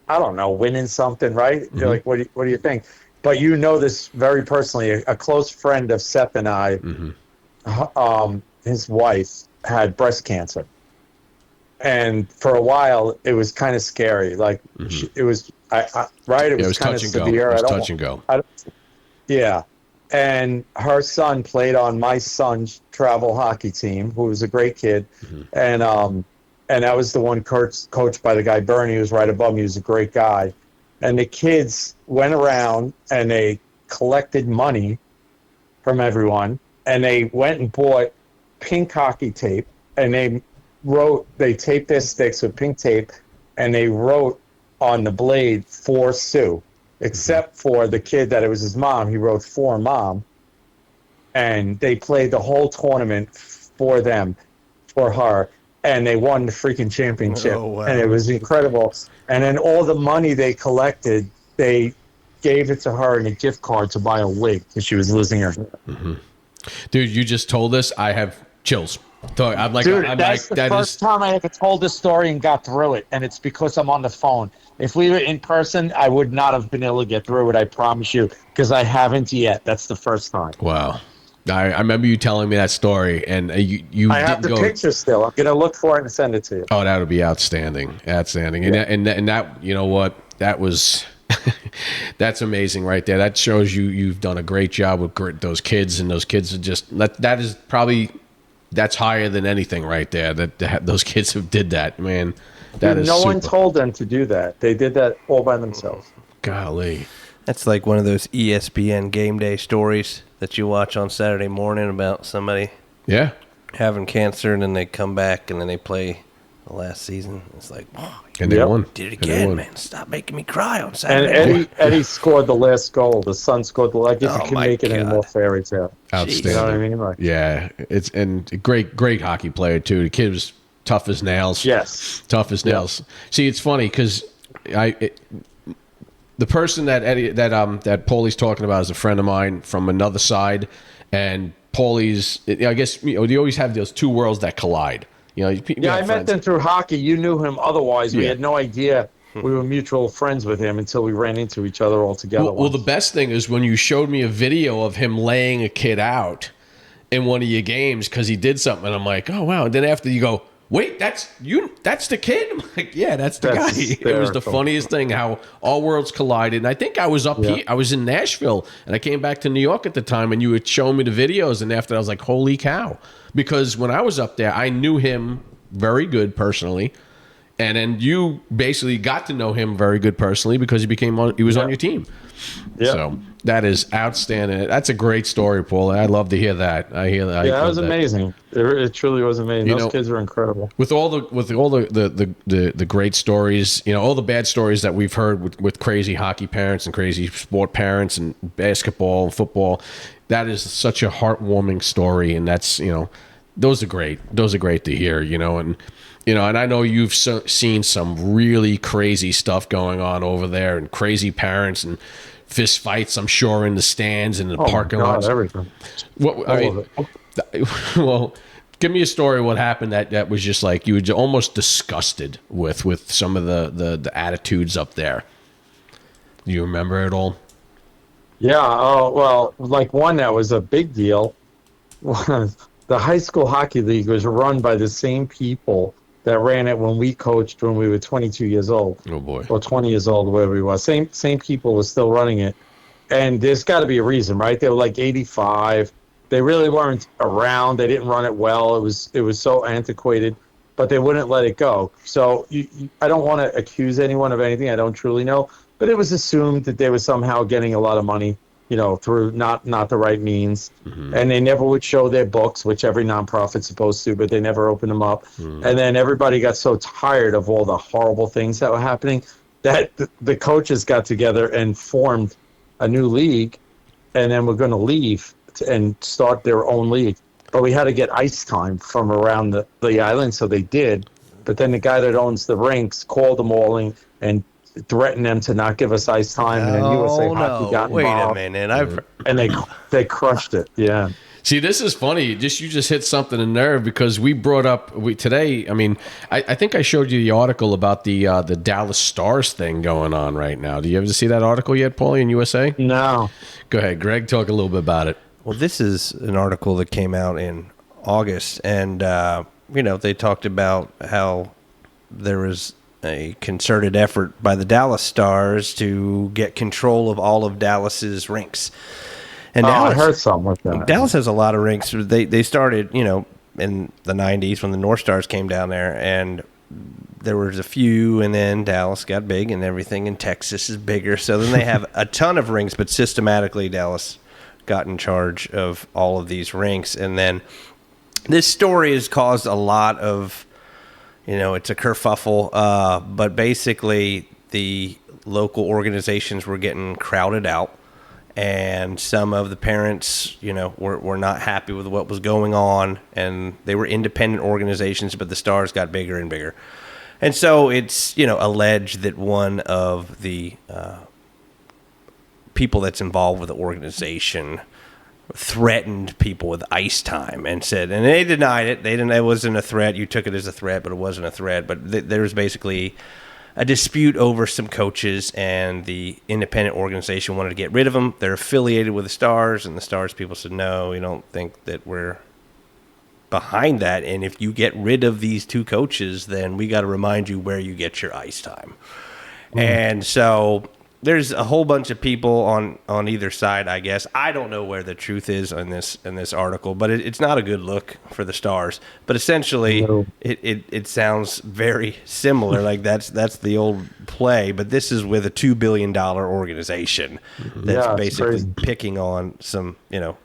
I don't know, winning something, right? Mm-hmm. You're like, what do you think? But you know this very personally. A close friend of Seth and I, mm-hmm. His wife had breast cancer. And for a while, it was kind of scary. Like, mm-hmm. It was kind of severe. It was touch and go. Yeah. And her son played on my son's travel hockey team, who was a great kid. Mm-hmm. And that was the one coached by the guy Bernie, who was right above me. He was a great guy. And the kids went around and they collected money from everyone. And they went and bought pink hockey tape. And they taped their sticks with pink tape. And they wrote on the blade, "For Sue." Except for the kid that it was his mom. He wrote "For Mom." And they played the whole tournament for her. And they won the freaking championship. Oh, wow. And it was incredible. And then all the money they collected, they gave it to her in a gift card to buy a wig because she was losing her hair. Mm-hmm. Dude, you just told this. I have chills. That's the first time I ever told this story and got through it. And it's because I'm on the phone. If we were in person, I would not have been able to get through it, I promise you, because I haven't yet. That's the first time. Wow. I remember you telling me that story, and you I have the picture still. I'm going to look for it and send it to you. Oh, that would be outstanding. Outstanding. Yeah. And that, you know what? That was that's amazing right there. That shows you've done a great job with those kids, and those kids are just that is probably that's higher than anything right there. That those kids have did that, man. That is no one told them to do that. They did that all by themselves. Golly. That's like one of those ESPN game day stories that you watch on Saturday morning about somebody having cancer, and then they come back and then they play the last season. It's like, oh, and they won. Did it again, man. Stop making me cry on Saturday. And Eddie scored the last goal. The son scored the last. If you can make it any more fairy tale. Outstanding. You know what I mean? Like, yeah. It's and great hockey player too. The kid was tough as nails. Yes. Tough as nails. See, it's funny because the person that Paulie's talking about is a friend of mine from another side, and Paulie's. I guess you always have those two worlds that collide. I met them through hockey. You knew him otherwise. We had no idea we were mutual friends with him until we ran into each other all together. Well, the best thing is when you showed me a video of him laying a kid out in one of your games because he did something, and I'm like, oh wow. And then after you go, wait, that's you? That's the kid? I'm like, yeah, that's the That's guy. It was the hysterical. funniest thing how all worlds collided. And I think I was up Yeah. here. I was in Nashville, and I came back to New York at the time, and you were showing me the videos. And after I was like, holy cow. Because when I was up there, I knew him very good personally. And then you basically got to know him very good personally because he was on your team. Yeah. So that is outstanding. That's a great story, Paul. I'd love to hear that. I hear that. Yeah, that was amazing. It truly was amazing. You Those know, kids are incredible. With all the great stories, all the bad stories that we've heard with crazy hockey parents and crazy sport parents and basketball and football, that is such a heartwarming story, and that's those are great. Those are great to hear, and I know you've seen some really crazy stuff going on over there, and crazy parents and fist fights, I'm sure, in the stands and the parking lots. Everything. Well, give me a story of what happened that was just like you were almost disgusted with some of the attitudes up there. Do you remember it all? Yeah. Oh, well, like one that was a big deal was the high school hockey league was run by the same people that ran it when we coached when we were 22 years old. Oh boy. Or 20 years old, wherever we were. Same people were still running it. And there's got to be a reason, right? They were like 85. They really weren't around. They didn't run it well. It was so antiquated, but they wouldn't let it go. So I don't want to accuse anyone of anything. I don't truly know, but it was assumed that they were somehow getting a lot of money, through not the right means. Mm-hmm. And they never would show their books, which every nonprofit's supposed to, but they never opened them up. Mm-hmm. And then everybody got so tired of all the horrible things that were happening that the coaches got together and formed a new league, and then we're going to leave and start their own league. But we had to get ice time from around the island, so they did. But then the guy that owns the rinks called them all and threatened them to not give us ice time, and then USA Hockey got involved. Wait a minute, and they crushed it. Yeah. See, this is funny. You just hit something in nerve because we brought up today. I mean, I think I showed you the article about the Dallas Stars thing going on right now. Do you ever see that article yet, Paulie, in USA? No. Go ahead, Greg. Talk a little bit about it. Well, this is an article that came out in August, and they talked about how there was a concerted effort by the Dallas Stars to get control of all of Dallas's rinks. And Dallas, I heard something like that. Dallas has a lot of rinks. They started, in the 90s when the North Stars came down there, and there was a few, and then Dallas got big and everything, and Texas is bigger. So then they have a ton of rinks, but systematically Dallas got in charge of all of these rinks. And then this story has caused a lot of, it's a kerfuffle, but basically the local organizations were getting crowded out. And some of the parents, were not happy with what was going on, and they were independent organizations, but the Stars got bigger and bigger. And so it's, alleged that one of the people that's involved with the organization threatened people with ice time and they denied it. It wasn't a threat. You took it as a threat, but it wasn't a threat. But there was basically a dispute over some coaches, and the independent organization wanted to get rid of them. They're affiliated with the Stars, and the Stars people said, no, we don't think that we're behind that. And if you get rid of these two coaches, then we got to remind you where you get your ice time. And so there's a whole bunch of people on either side, I guess. I don't know where the truth is in this article, but it's not a good look for the Stars. But essentially, no. It sounds very similar. Like that's the old play, but this is with a $2 billion organization that's basically crazy. Picking on some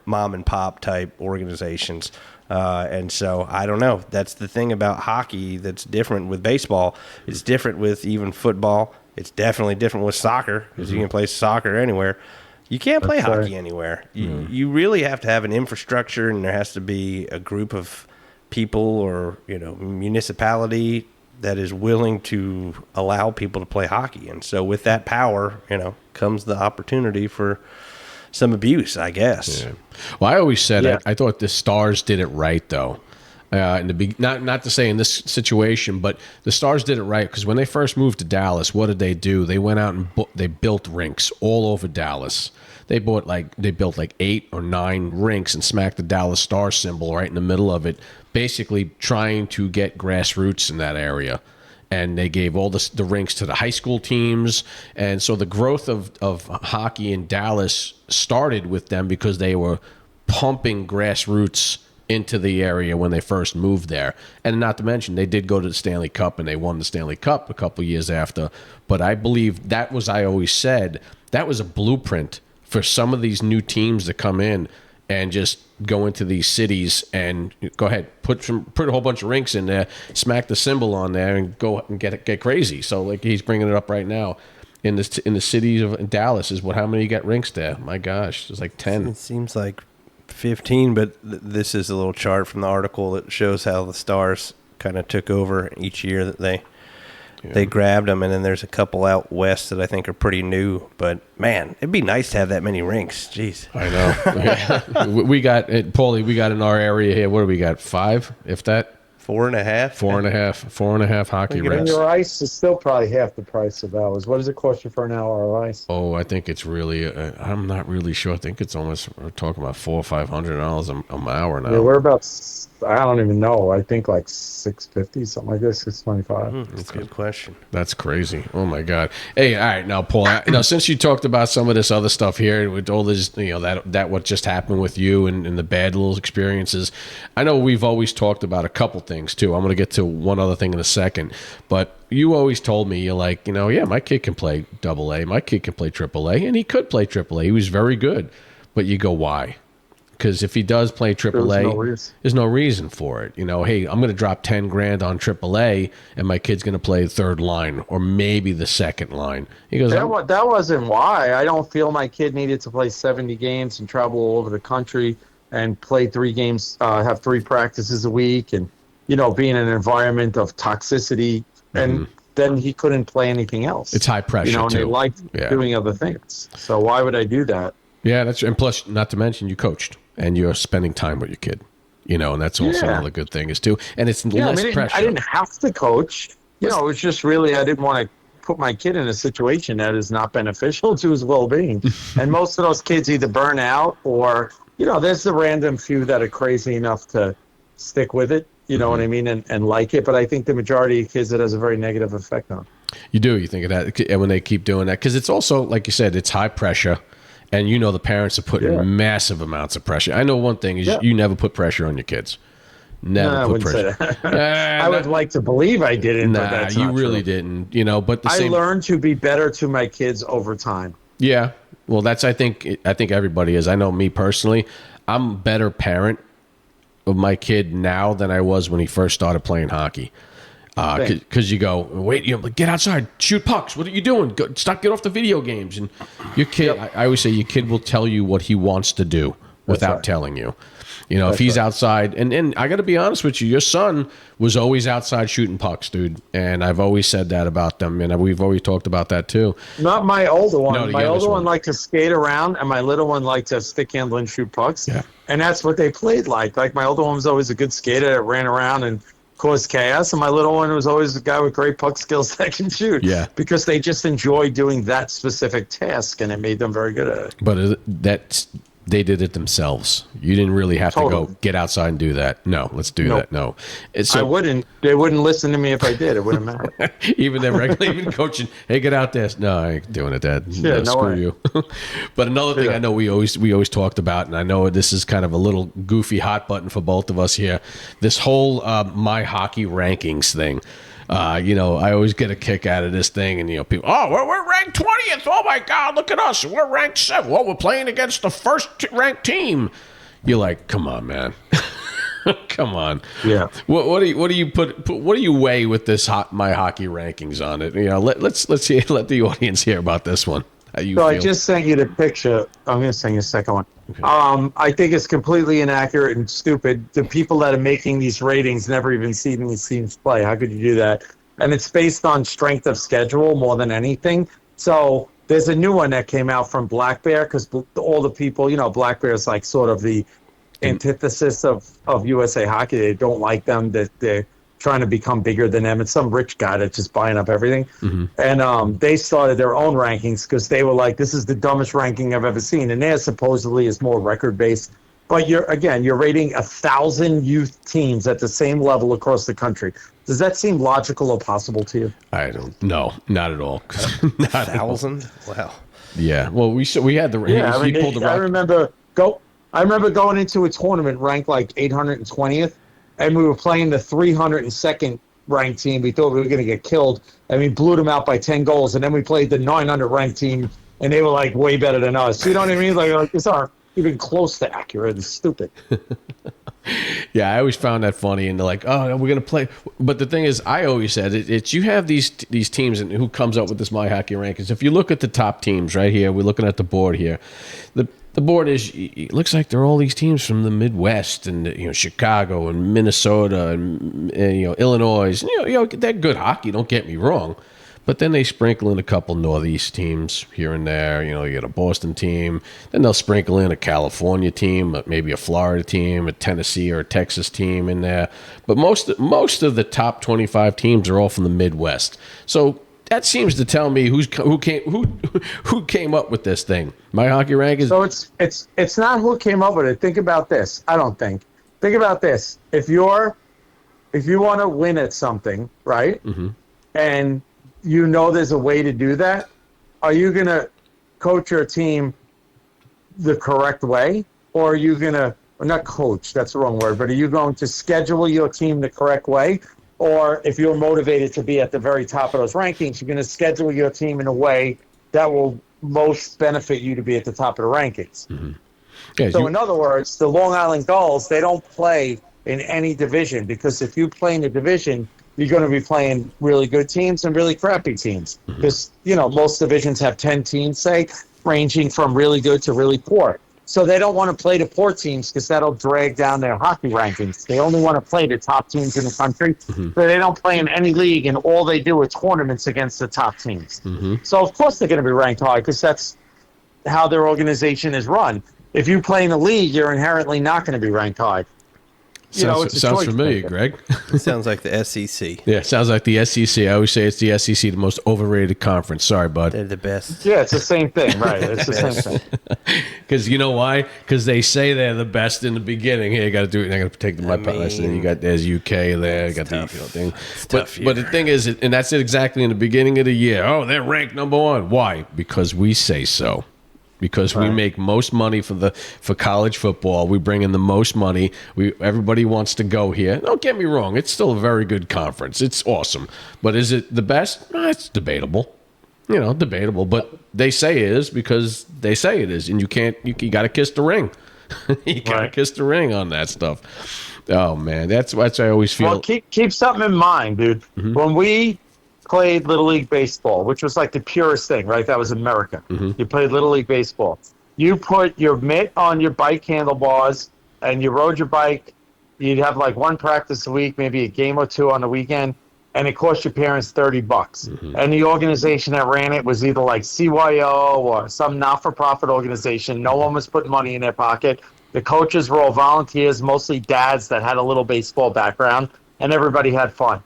mom and pop type organizations. And so I don't know. That's the thing about hockey that's different with baseball. It's different with even football. It's definitely different with soccer because you can play soccer anywhere. You can't play hockey anywhere. You really have to have an infrastructure, and there has to be a group of people or municipality that is willing to allow people to play hockey. And so with that power, comes the opportunity for some abuse, I guess. Yeah. Well, I always said I thought the Stars did it right, though. Not to say in this situation, but the Stars did it right because when they first moved to Dallas, what did they do? They went out and they built rinks all over Dallas. They built like 8 or 9 rinks and smacked the Dallas Stars symbol right in the middle of it. basically trying to get grassroots in that area. And they gave all the rinks to the high school teams. And so the growth of hockey in Dallas started with them because they were pumping grassroots into the area when they first moved there. And not to mention, they did go to the Stanley Cup, and they won the Stanley Cup a couple years after. But I believe that was, I always said, that was a blueprint for some of these new teams to come in and just go into these cities and go ahead, put a whole bunch of rinks in there, smack the symbol on there, and go and get crazy. So like he's bringing it up right now, in the city of Dallas is how many you got rinks there? My gosh, there's like 10. It seems like 15, but this is a little chart from the article that shows how the Stars kind of took over each year that they grabbed them, and then there's a couple out west that I think are pretty new. But man, it'd be nice to have that many rinks. Jeez, I know. We got Paulie. We got in our area here. What do we got? 5, if that. 4.5. 4.5 hockey rinks. And your ice is still probably half the price of ours. What does it cost you for an hour of ice? Oh, I think it's really. I'm not really sure. I think it's almost. We're talking about $400 or $500 an hour now. Yeah, we're about. I don't even know. I think like $650, something like this. $625. That's a good question. That's crazy. Oh my God. Hey, all right, now Paul. Now, since you talked about some of this other stuff here with all this, that what just happened with you and the bad little experiences, I know we've always talked about a couple things too. I'm going to get to one other thing in a second, but you always told me, you're like, yeah, my kid can play AA, my kid can play AAA, and he could play AAA. He was very good, but you go, why? Because if he does play AAA, there's no reason for it. Hey, I'm going to drop $10,000 on AAA, and my kid's going to play third line or maybe the second line. He goes, that wasn't why. I don't feel my kid needed to play 70 games and travel all over the country and play 3 games, have 3 practices a week, and be in an environment of toxicity. And then he couldn't play anything else. It's high pressure, and too. they liked doing other things. So why would I do that? Yeah, and plus, not to mention, you coached. And you're spending time with your kid, and that's also another good thing is too. And it's less pressure. I didn't have to coach. It was just really I didn't want to put my kid in a situation that is not beneficial to his well-being. And most of those kids either burn out or, there's the random few that are crazy enough to stick with it. You know what I mean, and like it. But I think the majority of kids, it has a very negative effect on. You do. You think of that when they keep doing that because it's also, like you said, it's high pressure. And the parents are putting massive amounts of pressure. I know one thing is you never put pressure on your kids. Never put pressure. I would like to believe I didn't. Nah, but that's you not really true. didn't. But I learned to be better to my kids over time. Yeah. Well, that's I think everybody is. I know me personally. I'm a better parent of my kid now than I was when he first started playing hockey. Because you go, wait, get outside, shoot pucks. What are you doing? Get off the video games. And your kid, I always say, your kid will tell you what he wants to do without telling you. If he's outside, and I got to be honest with you, your son was always outside shooting pucks, dude. And I've always said that about them, and we've always talked about that too. Not my older one. No, my older one liked to skate around, and my little one liked to stick handle and shoot pucks. Yeah. And that's what they played like. Like my older one was always a good skater that ran around and caused chaos, and my little one was always a guy with great puck skills that can shoot. Yeah. Because they just enjoy doing that specific task, and it made them very good at it. But they did it themselves. You didn't really have to go get outside and do that. No, let's do that. No. I wouldn't. They wouldn't listen to me if I did. It wouldn't matter. Even even coaching, hey, get out there. No, I ain't doing it, Dad. Yeah, no screw way. you. But another thing I know we always talked about, and I know this is kind of a little goofy hot button for both of us here, this whole my hockey rankings thing. I always get a kick out of this thing, and people, we're ranked 20th. Oh my God, look at us, we're ranked 7th. Well, we're playing against the first ranked team. You're like, come on, man, come on. Yeah. What do you weigh with this my hockey rankings on it? Let the audience hear about this one. How you feel? I just sent you the picture. I'm going to send you a second one. Okay. I think it's completely inaccurate and stupid. The people that are making these ratings never even seen these teams play. How could you do that? And it's based on strength of schedule more than anything. So there's a new one that came out from Black Bear because all the people, Black Bear is like sort of the antithesis of USA Hockey. They don't like them. That they're trying to become bigger than them. It's some rich guy that's just buying up everything. Mm-hmm. And they started their own rankings because they were like, this is the dumbest ranking I've ever seen. And theirs supposedly is more record-based. but you're rating 1,000 youth teams at the same level across the country. Does that seem logical or possible to you? I don't know, not at all. Not 1,000? Wow. Yeah. Well, we had the. Yeah, he pulled the rock. I remember going into a tournament ranked like 820th, and we were playing the 302nd ranked team. We thought we were going to get killed, and we blew them out by 10 goals. And then we played the 900 ranked team, and they were like way better than us. You know what I mean? Like it's not even close to accurate. It's stupid. Yeah, I always found that funny, and they're like, "Oh, we're gonna play." But the thing is, I always said it's you have these teams, and who comes up with this My Hockey rankings? If you look at the top teams right here, we're looking at the board here. The board is it looks like they're all these teams from the Midwest and Chicago and Minnesota and Illinois. They're good hockey. Don't get me wrong. But then they sprinkle in a couple Northeast teams here and there. You get a Boston team. Then they'll sprinkle in a California team, maybe a Florida team, a Tennessee or a Texas team in there. But most of the top 25 teams are all from the Midwest. So that seems to tell me who came up with this thing. My Hockey Rank is. So it's not who came up with it. Think about this. I don't think. Think about this. If you want to win at something, right? Mm-hmm. And there's a way to do that, are you going to coach your team the correct way? Or are you going to, not coach, that's the wrong word, but are you going to schedule your team the correct way? Or if you're motivated to be at the very top of those rankings, you're going to schedule your team in a way that will most benefit you to be at the top of the rankings. Mm-hmm. Yeah, so in other words, the Long Island Gulls, they don't play in any division, because if you play in the division, you're going to be playing really good teams and really crappy teams. Because, most divisions have 10 teams, say, ranging from really good to really poor. So they don't want to play the poor teams because that'll drag down their hockey rankings. They only want to play the top teams in the country. Mm-hmm. So they don't play in any league, and all they do are tournaments against the top teams. Mm-hmm. So, of course, they're going to be ranked high because that's how their organization is run. If you play in a league, you're inherently not going to be ranked high. Sounds familiar, Greg. It sounds like the SEC. Yeah, it sounds like the SEC. I always say it's the SEC, the most overrated conference. Sorry, bud. They're the best. Yeah, it's the same thing, right? It's the same thing. Because you know why? Because they say they're the best in the beginning. Hey, you got to do it. I got to take the mud palace. And there's UK there. You got tough. The thing. But the thing is, and that's it exactly in the beginning of the year. Oh, they're ranked number one. Why? Because we say so. Because we make most money for college football. We bring in the most money. Everybody wants to go here. Don't get me wrong. It's still a very good conference. It's awesome. But is it the best? It's debatable. Debatable. But they say it is because they say it is. And you got to kiss the ring. You got to kiss the ring on that stuff. Oh, man. That's what I always feel. Well, keep something in mind, dude. Mm-hmm. When we played Little League Baseball, which was like the purest thing, right? That was America. Mm-hmm. You played Little League Baseball. You put your mitt on your bike handlebars and you rode your bike. You'd have like one practice a week, maybe a game or two on the weekend, and it cost your parents $30. Mm-hmm. And the organization that ran it was either like CYO or some not-for-profit organization. No one was putting money in their pocket. The coaches were all volunteers, mostly dads that had a little baseball background, and everybody had fun.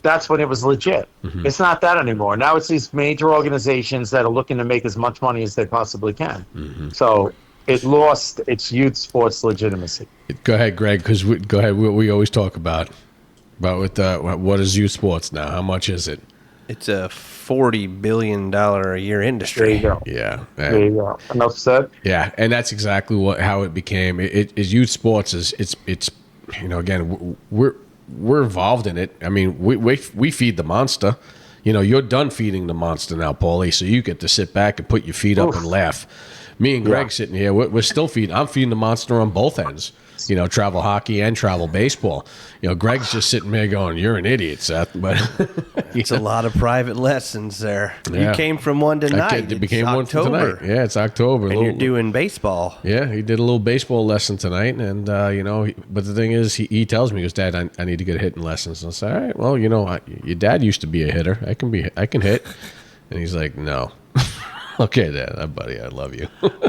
That's when it was legit. Mm-hmm. It's not that anymore. Now it's these major organizations that are looking to make as much money as they possibly can. Mm-hmm. So it lost its youth sports legitimacy. Go ahead, Greg, because we always talk about what is youth sports now? How much is it? It's a $40 billion a year industry. There you go. Yeah. There you go. Enough said. Yeah, and that's exactly how it became. It is youth sports. It's again, we're involved in it. I mean, we feed the monster. You're done feeding the monster now, Paulie, so you get to sit back and put your feet up and laugh. Me and Greg sitting here, we're still feeding. I'm feeding the monster on both ends. Travel hockey and travel baseball. Greg's just sitting there going, "You're an idiot, Seth." But it's a lot of private lessons there. Yeah. You came from one tonight. It became one tonight. Yeah, it's October. And you're doing baseball. Yeah, he did a little baseball lesson tonight, and but the thing is, he tells me, he goes, "Dad, I need to get hitting lessons." And I say, "All right, well, your dad used to be a hitter. I can hit." And he's like, "No." Okay, Dad, buddy, I love you.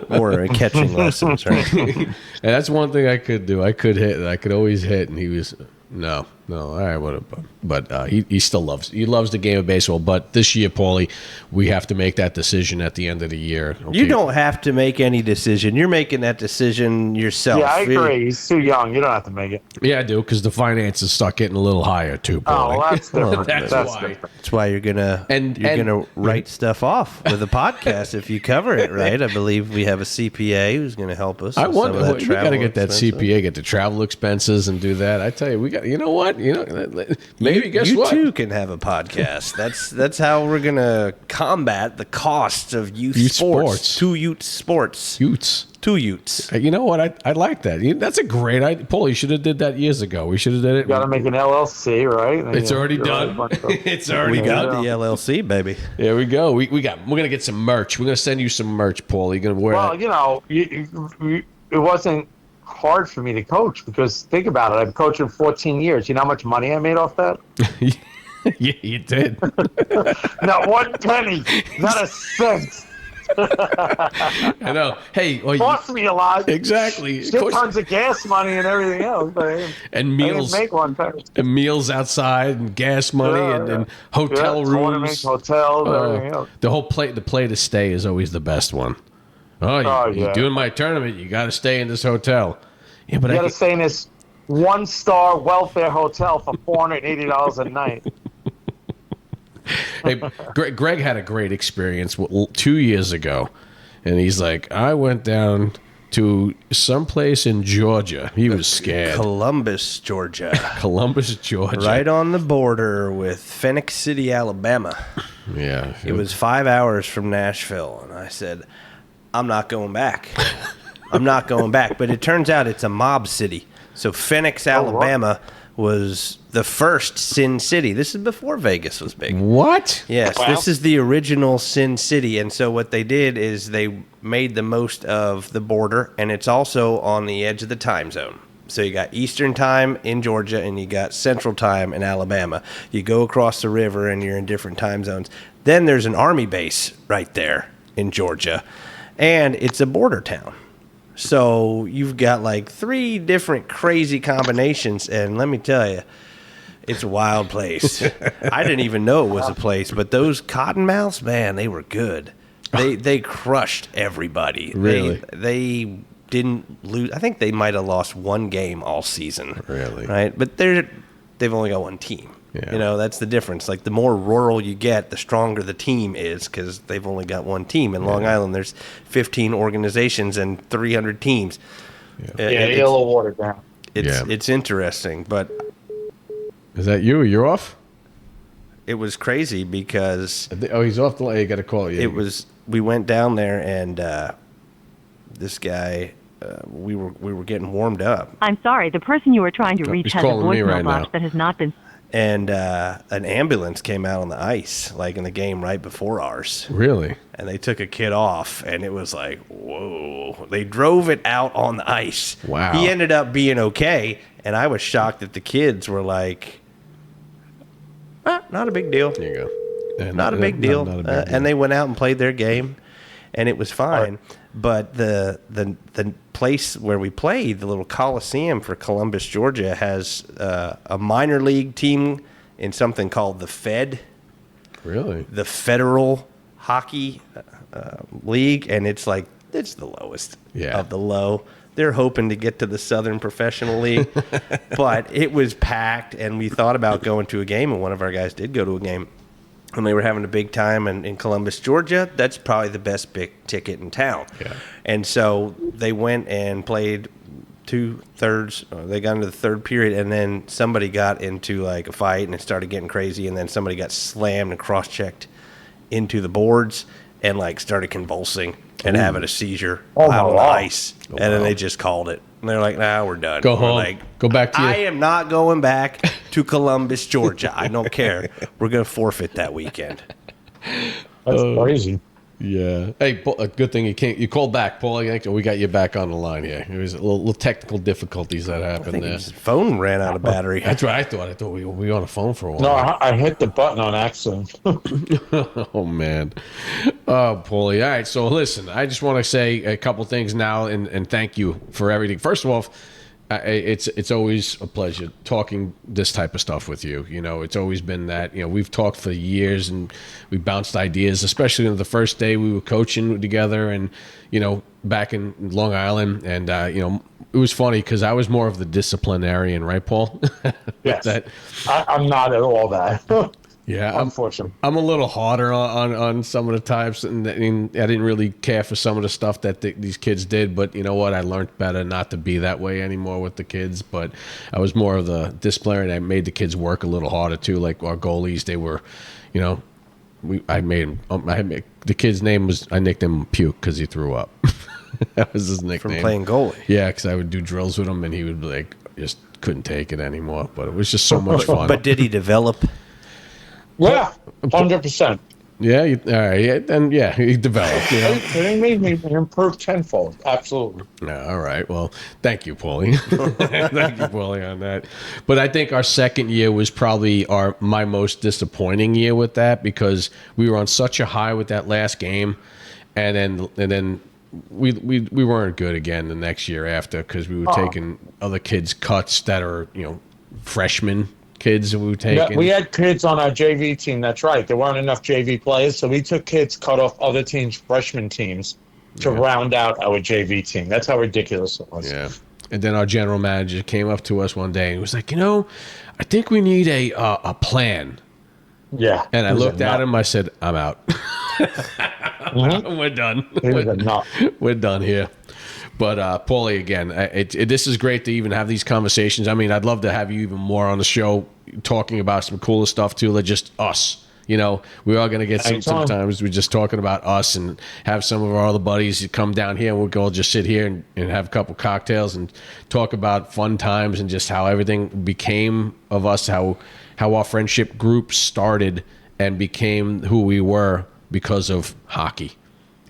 More catching lessons, right? And that's one thing I could do. I could hit. I could always hit. And he was, no, No, all right, whatever. But he still loves the game of baseball. But this year, Paulie, we have to make that decision at the end of the year. Okay? You don't have to make any decision. You're making that decision yourself. Yeah, I agree. He's too young. You don't have to make it. Yeah, I do, because the finances start getting a little higher too, Paulie. Oh, well, that's different. That's why. different. That's why you're gonna write stuff off with a podcast if you cover it right. I believe we have a CPA who's going to help us. I with wonder. some of that We got to travel get that expenses. CPA, get the travel expenses, and do that. I tell you, we got. You know what? Maybe guess you what? too can have a podcast. That's how we're gonna combat the costs of youth sports. Two youth sports. Utes. Two Utes. You know what? I like that. That's a great idea. Paul, you should have did that years ago. We should have did it. You got to make an LLC, right? It's already done. It's already We got done. the LLC, baby. There we go. We're gonna get some merch. We're gonna send you some merch, Paul. You're gonna wear. Well, it wasn't hard for me to coach because think about it. I've coached for 14 years. You know how much money I made off that? Yeah, you did. Not one penny. Not a cent. I know. Hey, well, Cost me a lot. exactly. Shit tons of gas money and everything else. But And I meals. didn't make one penny. And meals outside, and gas money, and hotel rooms. Hotels, everything else. The play to stay is always the best one. You're Yeah. doing my tournament. You got to stay in this hotel. Yeah, but You got to stay in this one-star welfare hotel for $480 a night. Hey, Greg had a great experience 2 years ago, and he's like, I went down to someplace in Georgia. He was scared. Columbus, Georgia. Columbus, Georgia. Right on the border with Phoenix City, Alabama. Yeah. It was 5 hours from Nashville, and I said, I'm not going back. I'm not going back. But it turns out it's a mob city. So Phoenix, Alabama was the first Sin City. This is before Vegas was big. What? Yes, Wow. this is the original Sin City. And so what they did is they made the most of the border, and it's also on the edge of the time zone. So you got Eastern time in Georgia, and you got Central time in Alabama. You go across the river, and you're in different time zones. Then there's an Army base right there in Georgia, and it's a border town. So you've got like 3 different crazy combinations, and let me tell you, it's a wild place. I didn't even know it was a place, but those cottonmouths, man, they were good. They crushed everybody. Really? They didn't lose. I think they might have lost 1 game all season. Really? Right? But they've only got 1 team. Yeah. You know, that's the difference. Like the more rural you get, the stronger the team is because they've only got 1 team. In Long Island, there's 15 organizations and 300 teams. Yeah, a little watered down. It's interesting, but Is that you? You're off? it was crazy because Oh, he's off the line. You got to call you. we went down there and this guy we were getting warmed up I'm sorry, the person you are trying to reach he's has a calling me voicemail right box now. that has not been. and an ambulance came out on the ice like in the game right before ours. Really? And they took a kid off, and it was like, whoa. They drove it out on the ice. Wow. He ended up being okay, and I was shocked that the kids were like, not a big deal. There you go. Not a big deal. Not a big deal. And they went out and played their game, and it was fine. But the place where we played, the little Coliseum for Columbus, Georgia, has a minor league team in something called the Fed, Really? the Federal Hockey League, and it's the lowest Yeah. of the low. They're hoping to get to the Southern Professional League, but it was packed, and we thought about going to a game, and one of our guys did go to a game, and they were having a big time in Columbus, Georgia. That's probably the best big ticket in town. Yeah. And so they went and played 2/3. They got into the third period, and then somebody got into like a fight, and it started getting crazy, and then somebody got slammed and cross-checked into the boards and like started convulsing and having a seizure out on the ice. And then they just called it. And they're like, nah, we're done. Go We're home. like, Go back to your... I am not going back to Columbus, Georgia. I don't care. We're going to forfeit that weekend. That's crazy. Yeah. Hey, a good thing you called back, Paul. We got you back on the line here. There was a little technical difficulties that I happened think there. his phone ran out of battery. That's what I thought. I thought we were on the phone for a while. No, I hit the button on accident. Oh, man. Oh, Paulie. All right. So, listen, I just want to say a couple things now and thank you for everything. First of all, It's always a pleasure talking this type of stuff with you. You know, it's always been that. You know, we've talked for years and we bounced ideas, especially on the first day we were coaching together, and you know, back in Long Island, and you know, it was funny because I was more of the disciplinarian, right, Paul? Yes. That, I'm not at all that. yeah, Unfortunately. I'm a little harder on some of the types, and I didn't really care for some of the stuff that these kids did. But you know what? I learned better not to be that way anymore with the kids. But I was more of the disciplinarian. I made the kids work a little harder too. Like our goalies, they were, you know, the kid's name was, I nicknamed him Puke because he threw up. That was his nickname. From playing goalie. Yeah, because I would do drills with him, and he would be like, just couldn't take it anymore. But it was just so much fun. But did he develop? Yeah, 100%. Yeah, all right. Yeah, and yeah, he developed. You know? It made me improve tenfold. Absolutely. Yeah, all right. Well, thank you, Paulie. Thank you, Paulie, on that. But I think our second year was probably my most disappointing year with that, because we were on such a high with that last game, and then we weren't good again the next year after, because we were taking other kids' cuts that are, you know, freshmen kids that we were taking. Yeah, we had kids on our JV team. That's right. There weren't enough JV players, so we took kids cut off other teams' freshman teams to round out our JV team. That's how ridiculous it was. Yeah. And then our general manager came up to us one day and was like, you know, I think we need a plan. Yeah. And I looked at him. I said, I'm out. We're done. We're done here. But Paulie, again, this is great to even have these conversations. I mean, I'd love to have you even more on the show talking about some cooler stuff too, like just us. You know, we are going to get sometimes we're just talking about us, and have some of our other buddies come down here, and we'll go just sit here and have a couple cocktails and talk about fun times and just how everything became of us, how our friendship group started and became who we were because of hockey.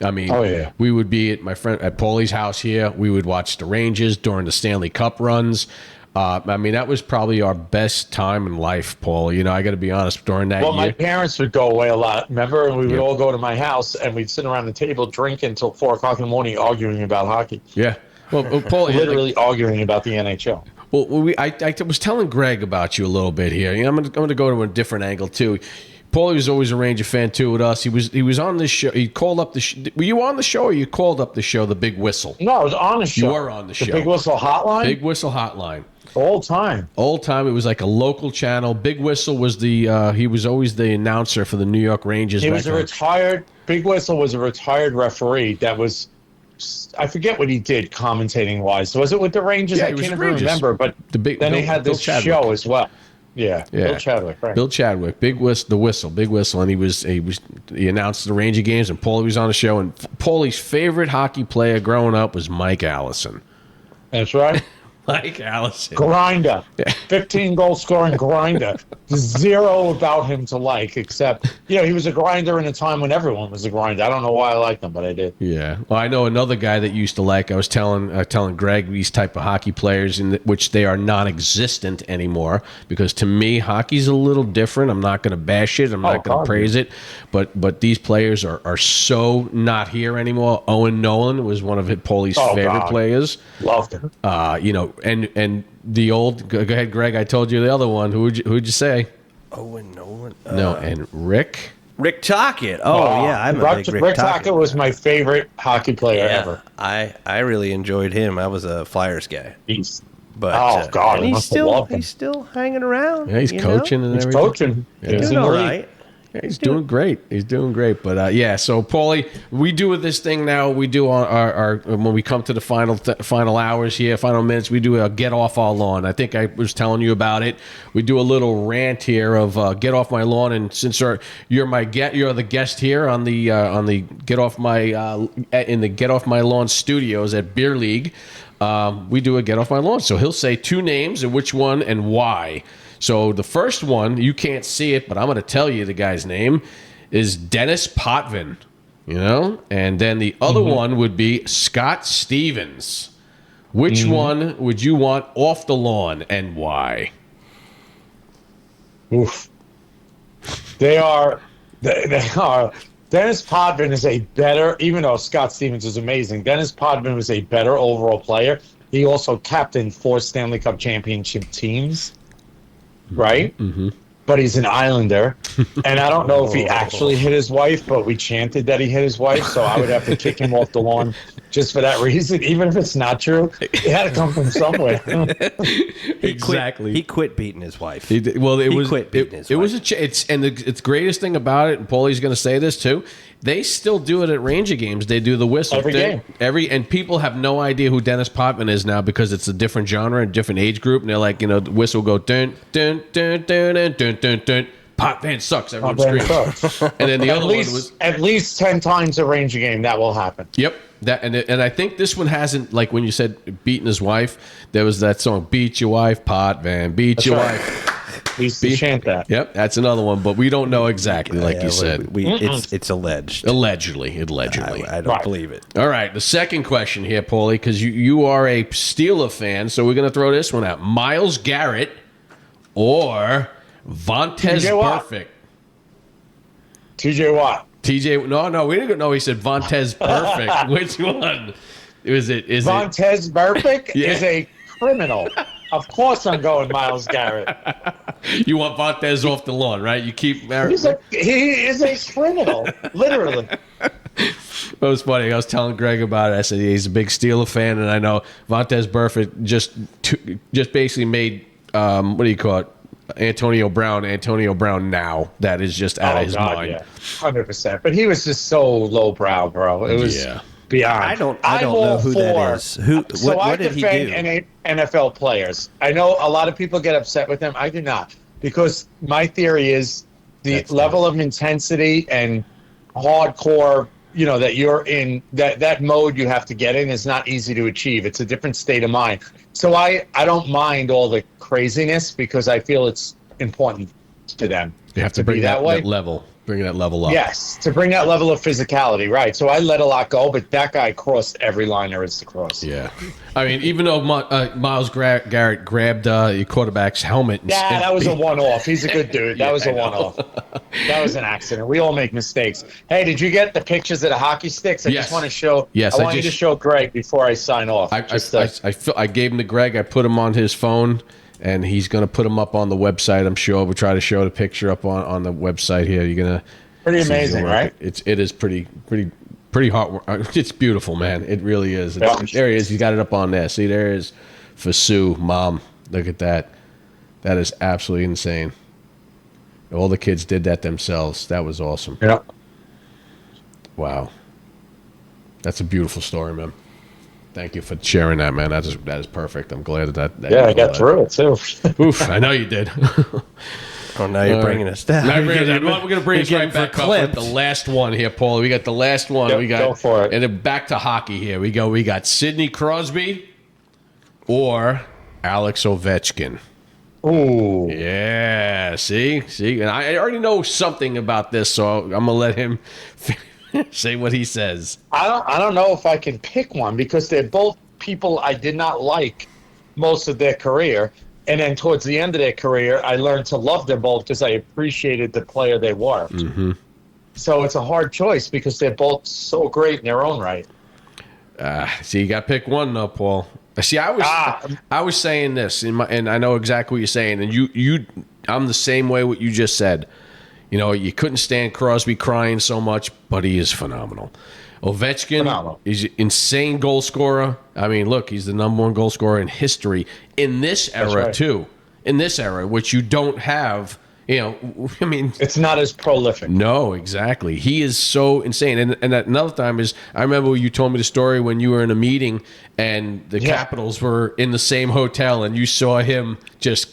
I mean, we would be at Paulie's house here. We would watch the Rangers during the Stanley Cup runs. I mean, that was probably our best time in life, Paul. You know, I got to be honest, during that year. Well, my parents would go away a lot, remember? And we would all go to my house, and we'd sit around the table drinking until 4 o'clock in the morning arguing about hockey. Yeah. Well, Paul, literally arguing about the NHL. Well, I was telling Greg about you a little bit here. You know, I'm going to go to a different angle, too. Paulie was always a Ranger fan too with us. He was on this show. He called up the. Were you on the show, or you called up the show, The Big Whistle? No, I was on the show. You were on the show. The Big Whistle Hotline. Big Whistle Hotline. Old time. Old time. It was like a local channel. Big Whistle was the. He was always the announcer for the New York Rangers. He was a retired. Big Whistle was a retired referee. That was. I forget what he did commentating wise. Was it with the Rangers? Yeah, I can't even remember. But then he had this show as well. Yeah, Bill Chadwick, right? Bill Chadwick, Big Whistle, and he announced the Ranger games, and Paulie was on the show, and Paulie's favorite hockey player growing up was Mike Allison. That's right. Mike Allison. Grinder. 15-goal scoring grinder. Zero about him to like, except, you know, he was a grinder in a time when everyone was a grinder. I don't know why I liked him, but I did. Yeah. Well, I know another guy that used to like. I was telling Greg these type of hockey players, which they are non-existent anymore, because to me, hockey's a little different. I'm not going to bash it. I'm not going to praise it. But these players are so not here anymore. Owen Nolan was one of Paulie's favorite players. Loved him. You know, and the old. Go ahead, Greg. I told you the other one. Who'd you say? Owen Nolan. No, and Rick Tocchet. Oh yeah, I'm a big Rick Tocchet was my favorite hockey player ever. I really enjoyed him. I was a Flyers guy. But God, and he's still hanging around. Yeah, he's coaching and everything. He's coaching. Yeah. He's doing all right. Yeah, he's doing great. He's doing great. But yeah, so Paulie, we do this thing now. We do our when we come to the final hours here, final minutes. We do a get off our lawn. I think I was telling you about it. We do a little rant here of get off my lawn. And since you're the guest here on the get off my in the Get Off My Lawn studios at Beer League, we do a get off my lawn. So he'll say 2 names and which one and why. So the first one, you can't see it, but I'm going to tell you the guy's name is Dennis Potvin, you know? And then the other one would be Scott Stevens. Which one would you want off the lawn and why? Oof. They are. Dennis Potvin is a better, even though Scott Stevens is amazing, Dennis Potvin was a better overall player. he also captained 4 Stanley Cup championship teams, right? Mm-hmm. But he's an Islander, and I don't know if he actually hit his wife, but we chanted that he hit his wife, so I would have to kick him off the lawn just for that reason, even if it's not true. It had to come from somewhere. Exactly. He quit beating his wife. He did, well, it quit beating his it wife. was the greatest thing about it, and Paulie's going to say this too. They still do it at Ranger games. They do the whistle Every game. and people have no idea who Dennis Potvin is now because it's a different genre, a different age group, and they're like, the whistle go dun dun dun dun dun dun dun dun. Potvin sucks. Everyone screams. And then the other one was at least 10 times a Ranger game that will happen. Yep. That and I think this one hasn't, like when you said beating his wife, there was that song, Beat Your Wife, Potvin, Beat That's Your right. Wife. We used to chant that. Yep, that's another one, but we don't know exactly, like you said. It's alleged. Allegedly. I don't believe it. All right, the second question here, Paulie, because you are a Steeler fan, so we're going to throw this one out. Myles Garrett or Vontaze Burfict? TJ Watt. TJ, no, we didn't go. No, he said Vontaze Burfict. Which one? Is Vontaze Burfict is a criminal. Of course I'm going Myles Garrett. You want Vontaze off the lawn, right? You keep... He is a criminal, literally. It was funny. I was telling Greg about it. I said he's a big Steeler fan, and I know Vontaze Burfict just basically made, what do you call it? Antonio Brown now. That is just out of his mind. Yeah. 100%. But he was just so lowbrow, bro. It was beyond. I don't know who that is. What did he do? I defend NFL players. I know a lot of people get upset with them. I do not. Because my theory is the level of intensity and hardcore, that you're in, that mode you have to get in is not easy to achieve. It's a different state of mind. So I don't mind all the craziness because I feel it's important to them. You have to bring that level. Bring that level up. Yes, to bring that level of physicality, right. So I let a lot go, but that guy crossed every line there is to cross. Yeah. I mean, even though Myles Garrett grabbed your quarterback's helmet. That was a one-off. He's a good dude. That was a one-off. That was an accident. We all make mistakes. Hey, did you get the pictures of the hockey sticks? I just want to show. Yes, I want you to show Greg before I sign off. I gave him to Greg. I put him on his phone. And he's going to put them up on the website, I'm sure. We'll try to show the picture up on the website here. You're going to... Pretty amazing, right? It is pretty hot. It's beautiful, man. It really is. There he is. He got it up on there. See, there is for Sue, Mom. Look at that. That is absolutely insane. All the kids did that themselves. That was awesome. Yeah. Wow. That's a beautiful story, man. Thank you for sharing that, man. That is perfect. I'm glad that I got through it too. Oof, I know you did. Oh, now you're bringing us down. We're going to bring us right back up with the last one here, Paul. We got the last one. Yep, go for it. And then back to hockey here. We go. We got Sidney Crosby or Alex Ovechkin. Ooh. Yeah. See? And I already know something about this, so I'm going to let him say what he says. I don't know if I can pick one because they're both people I did not like most of their career. And then towards the end of their career, I learned to love them both because I appreciated the player they were. Mm-hmm. So it's a hard choice because they're both so great in their own right. See, you got to pick one, though, Paul. See, I was saying this, and I know exactly what you're saying. And I'm the same way what you just said. You couldn't stand Crosby crying so much, but he is phenomenal. Ovechkin is an insane goal scorer. I mean, look, he's the number one goal scorer in history in this era, too. In this era, which you don't have, I mean... It's not as prolific. No, exactly. He is so insane. And another time is, I remember you told me the story when you were in a meeting and the Capitals were in the same hotel and you saw him just...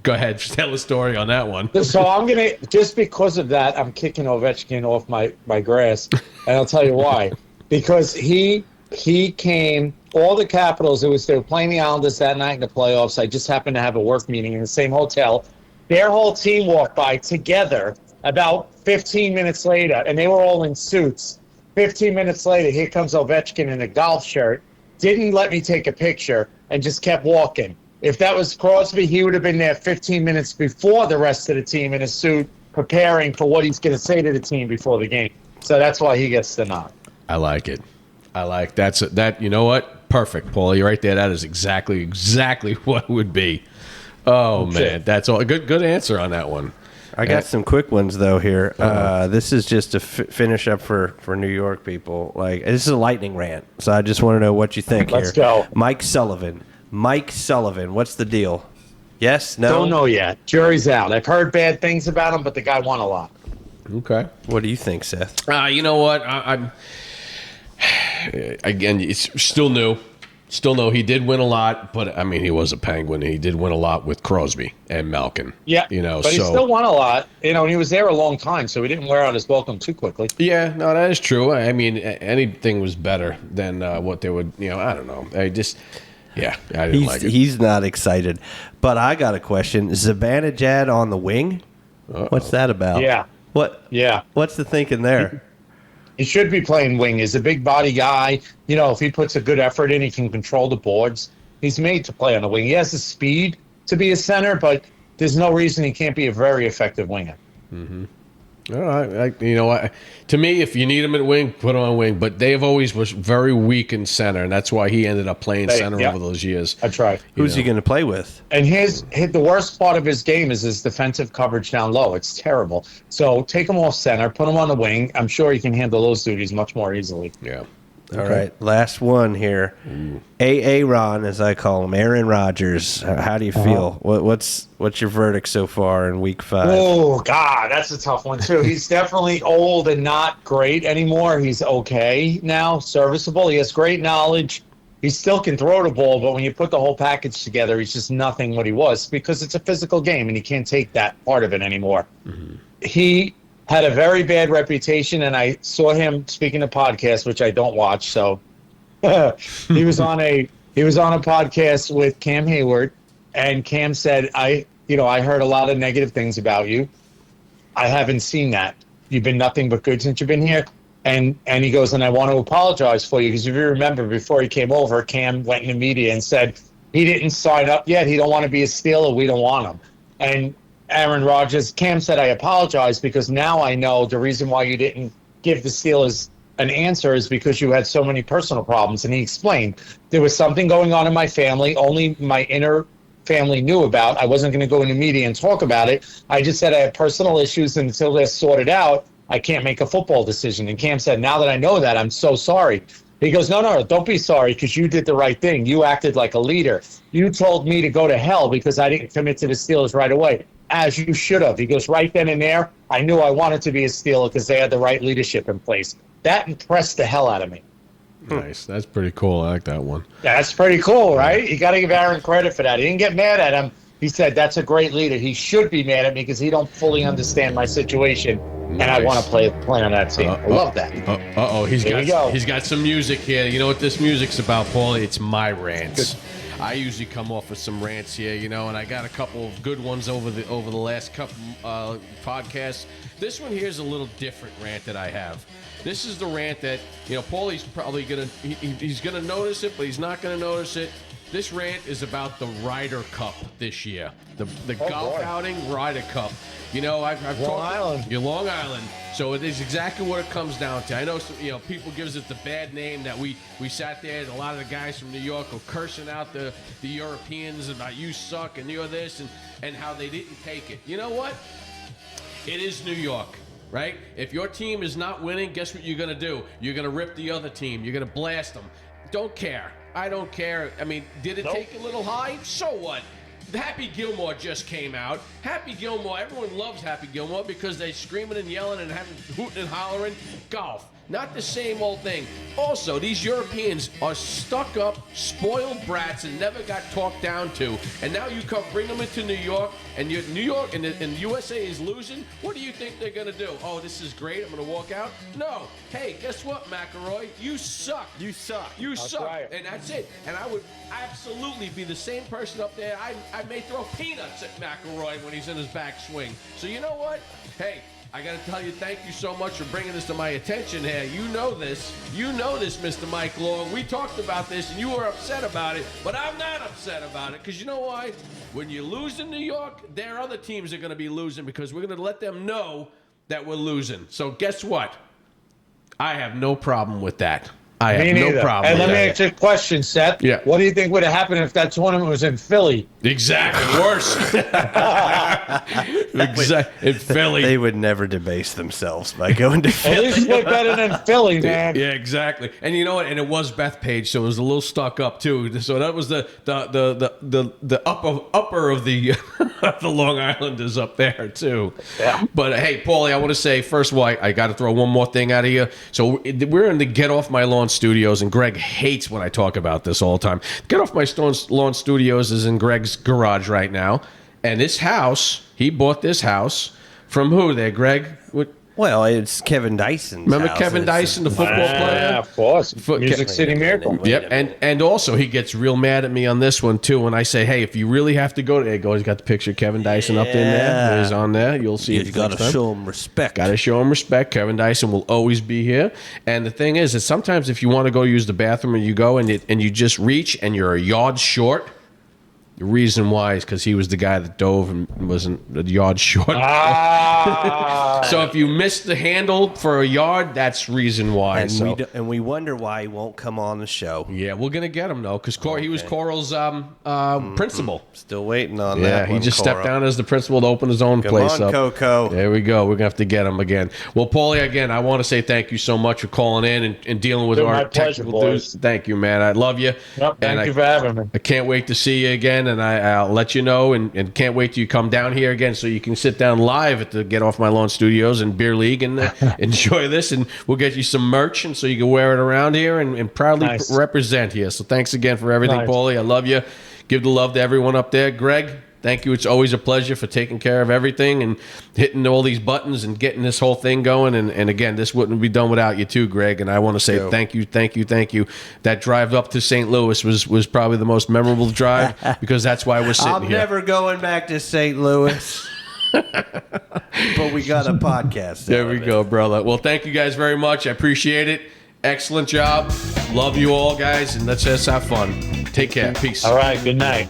Go ahead, tell a story on that one. So I'm going to, just because of that, I'm kicking Ovechkin off my grass. And I'll tell you why. Because he came, all the Capitals, they were playing the Islanders that night in the playoffs. I just happened to have a work meeting in the same hotel. Their whole team walked by together about 15 minutes later, and they were all in suits. 15 minutes later, here comes Ovechkin in a golf shirt, didn't let me take a picture, and just kept walking. If that was Crosby, he would have been there 15 minutes before the rest of the team in a suit, preparing for what he's going to say to the team before the game. So that's why he gets the nod. I like it. I like that. You know what? Perfect, Paulie. Right there. That is exactly what it would be. Oh man, that's all. Good answer on that one. I got some quick ones though here. This is just to finish up for New York people. Like, this is a lightning rant, so I just want to know what you think. Let's go. Mike Sullivan, what's the deal? Yes, no, Don't know yet. Jury's out. I've heard bad things about him, but the guy won a lot. Okay. What do you think, Seth? You know what? I'm again. It's still new. Still no, he did win a lot, but I mean, he was a Penguin. He did win a lot with Crosby and Malkin. Yeah, but he still won a lot. And he was there a long time, so he didn't wear out his welcome too quickly. Yeah, no, that is true. I mean, anything was better than what they would. I don't know. I didn't like it. He's not excited, but I got a question. Zibanejad on the wing. What's that about? Yeah. What? Yeah. What's the thinking there? He should be playing wing. He's a big body guy. If he puts a good effort in, he can control the boards. He's made to play on the wing. He has the speed to be a center, but there's no reason he can't be a very effective winger. Mm-hmm. All right. To me, if you need him at wing, put him on wing. But Dave always was very weak in center, and that's why he ended up playing center over those years. That's right. Who's he going to play with? And the worst part of his game is his defensive coverage down low. It's terrible. So take him off center, put him on the wing. I'm sure he can handle those duties much more easily. Yeah. All right, last one here. Aaron, as I call him, Aaron Rodgers. How do you feel? What's your verdict so far in Week 5? Oh God, that's a tough one too. He's definitely old and not great anymore. He's okay now, serviceable. He has great knowledge. He still can throw the ball, but when you put the whole package together, he's just nothing what he was because it's a physical game and he can't take that part of it anymore. Mm-hmm. He had a very bad reputation, and I saw him speaking to podcasts, which I don't watch. So he was on a podcast with Cam Hayward, and Cam said, I heard a lot of negative things about you. I haven't seen that. You've been nothing but good since you've been here. And he goes, and I want to apologize for you because if you remember, before he came over, Cam went in the media and said he didn't sign up yet. He don't want to be a Steeler. We don't want him. And Aaron Rodgers, Cam said, I apologize because now I know the reason why you didn't give the Steelers an answer is because you had so many personal problems. And he explained, there was something going on in my family, only my inner family knew about. I wasn't going to go in the media and talk about it. I just said I had personal issues, and until they're sorted out, I can't make a football decision. And Cam said, now that I know that, I'm so sorry. He goes, no, don't be sorry because you did the right thing. You acted like a leader. You told me to go to hell because I didn't commit to the Steelers right away. As you should have. He goes, right then and there, I knew I wanted to be a Steeler because they had the right leadership in place. That impressed the hell out of me. Nice. That's pretty cool. I like that one. That's pretty cool, right? You got to give Aaron credit for that. He didn't get mad at him. He said, that's a great leader. He should be mad at me because he don't fully understand my situation, and I want to play on that team. I love that. He's got some music here. You know what this music's about, Paulie? It's my rants. I usually come off with some rants here, and I got a couple of good ones over the last couple podcasts. This one here is a little different rant that I have. This is the rant that, Paulie's probably he's gonna notice it, but he's not gonna notice it. This rant is about the Ryder Cup this year, the golf outing Ryder Cup. I've Long Island. Long Island. So it is exactly what it comes down to. I know, people gives it the bad name that we sat there and a lot of the guys from New York were cursing out the Europeans about you suck and you're this and how they didn't take it. You know what? It is New York, right? If your team is not winning, guess what you're going to do? You're going to rip the other team. You're going to blast them. Don't care. I don't care. I mean, did it take a little high? So what? Happy Gilmore just came out. Happy Gilmore, everyone loves Happy Gilmore because they're screaming and yelling and hooting and hollering. Golf, not the same old thing. Also, these Europeans are stuck up, spoiled brats and never got talked down to. And now you come bring them into New York, and New York and USA is losing. What do you think they're going to do? Oh, this is great. I'm going to walk out? No. Hey, guess what, McElroy? You suck. You suck. You suck. Right. And that's it. And I would absolutely be the same person up there. I may throw peanuts at McElroy when he's in his backswing. So you know what? Hey, I got to tell you, thank you so much for bringing this to my attention here. You know this, Mr. Mike Long. We talked about this, and you were upset about it, but I'm not upset about it, because you know why? When you lose in New York, there are other teams that are going to be losing, because we're going to let them know that we're losing. So guess what? I have no problem with that. I have no problem. And with let me that. ask you a question, Seth. Yeah. What do you think would have happened if that tournament was in Philly? Exactly. Worse. Exactly. In Philly. They would never debase themselves by going to At Philly. least we're better than Philly, man. Yeah, exactly. And you know what? And it was Bethpage, so it was a little stuck up too. So that was the upper of the of the Long Islanders up there too. Yeah. But hey, Paulie, I want to say first of all, I got to throw one more thing out of you. So we're in the Get Off My Lawn Studios, and Greg hates when I talk about this all the time. Get Off My Lawn Studios is in Greg's garage right now, and this house, he bought this house from who there, Greg? Well, it's Kevin Dyson's Remember house. Kevin It's- Dyson, the football player? Yeah, of course. Foot- Music City Miracle. Yep, and also he gets real mad at me on this one too when I say, "Hey, if you really have to go to," he's got the picture of Kevin Dyson up in there. Yeah. He's on there. You'll see it. You got to show him respect. Got to show him respect. Kevin Dyson will always be here. And the thing is that sometimes if you want to go use the bathroom and you go and you just reach and you're a yard short. The reason why is because he was the guy that dove and wasn't a yard short. So if you missed the handle for a yard, that's reason why. And we wonder why he won't come on the show. Yeah, we're gonna get him though, because he was Coral's principal. Still waiting on Yeah, that. he one, just Cora. stepped down as the principal to open his own Come place on, up. Coco. There we go. We're gonna have to get him again. Well, Paulie, again, I want to say thank you so much for calling in and dealing with Dude, our my pleasure, technical boys. dudes. Thank you, man. I love you. Yep, thank you for having me. I can't wait to see you again, and I'll let you know, and can't wait till you come down here again so you can sit down live at the Get Off My Lawn Studios and Beer League and enjoy this, and we'll get you some merch and so you can wear it around here and proudly represent here. So thanks again for everything, Paulie. I love you. Give the love to everyone up there. Greg, thank you. It's always a pleasure for taking care of everything and hitting all these buttons and getting this whole thing going. And again, this wouldn't be done without you too, Greg. And I want to say thank you. That drive up to St. Louis was probably the most memorable drive because that's why we're sitting I'm here. never going back to St. Louis. But we got a podcast. There we go, brother. Well, thank you guys very much. I appreciate it. Excellent job. Love you all, guys. And let's just have fun. Take care. Peace. All right, good night.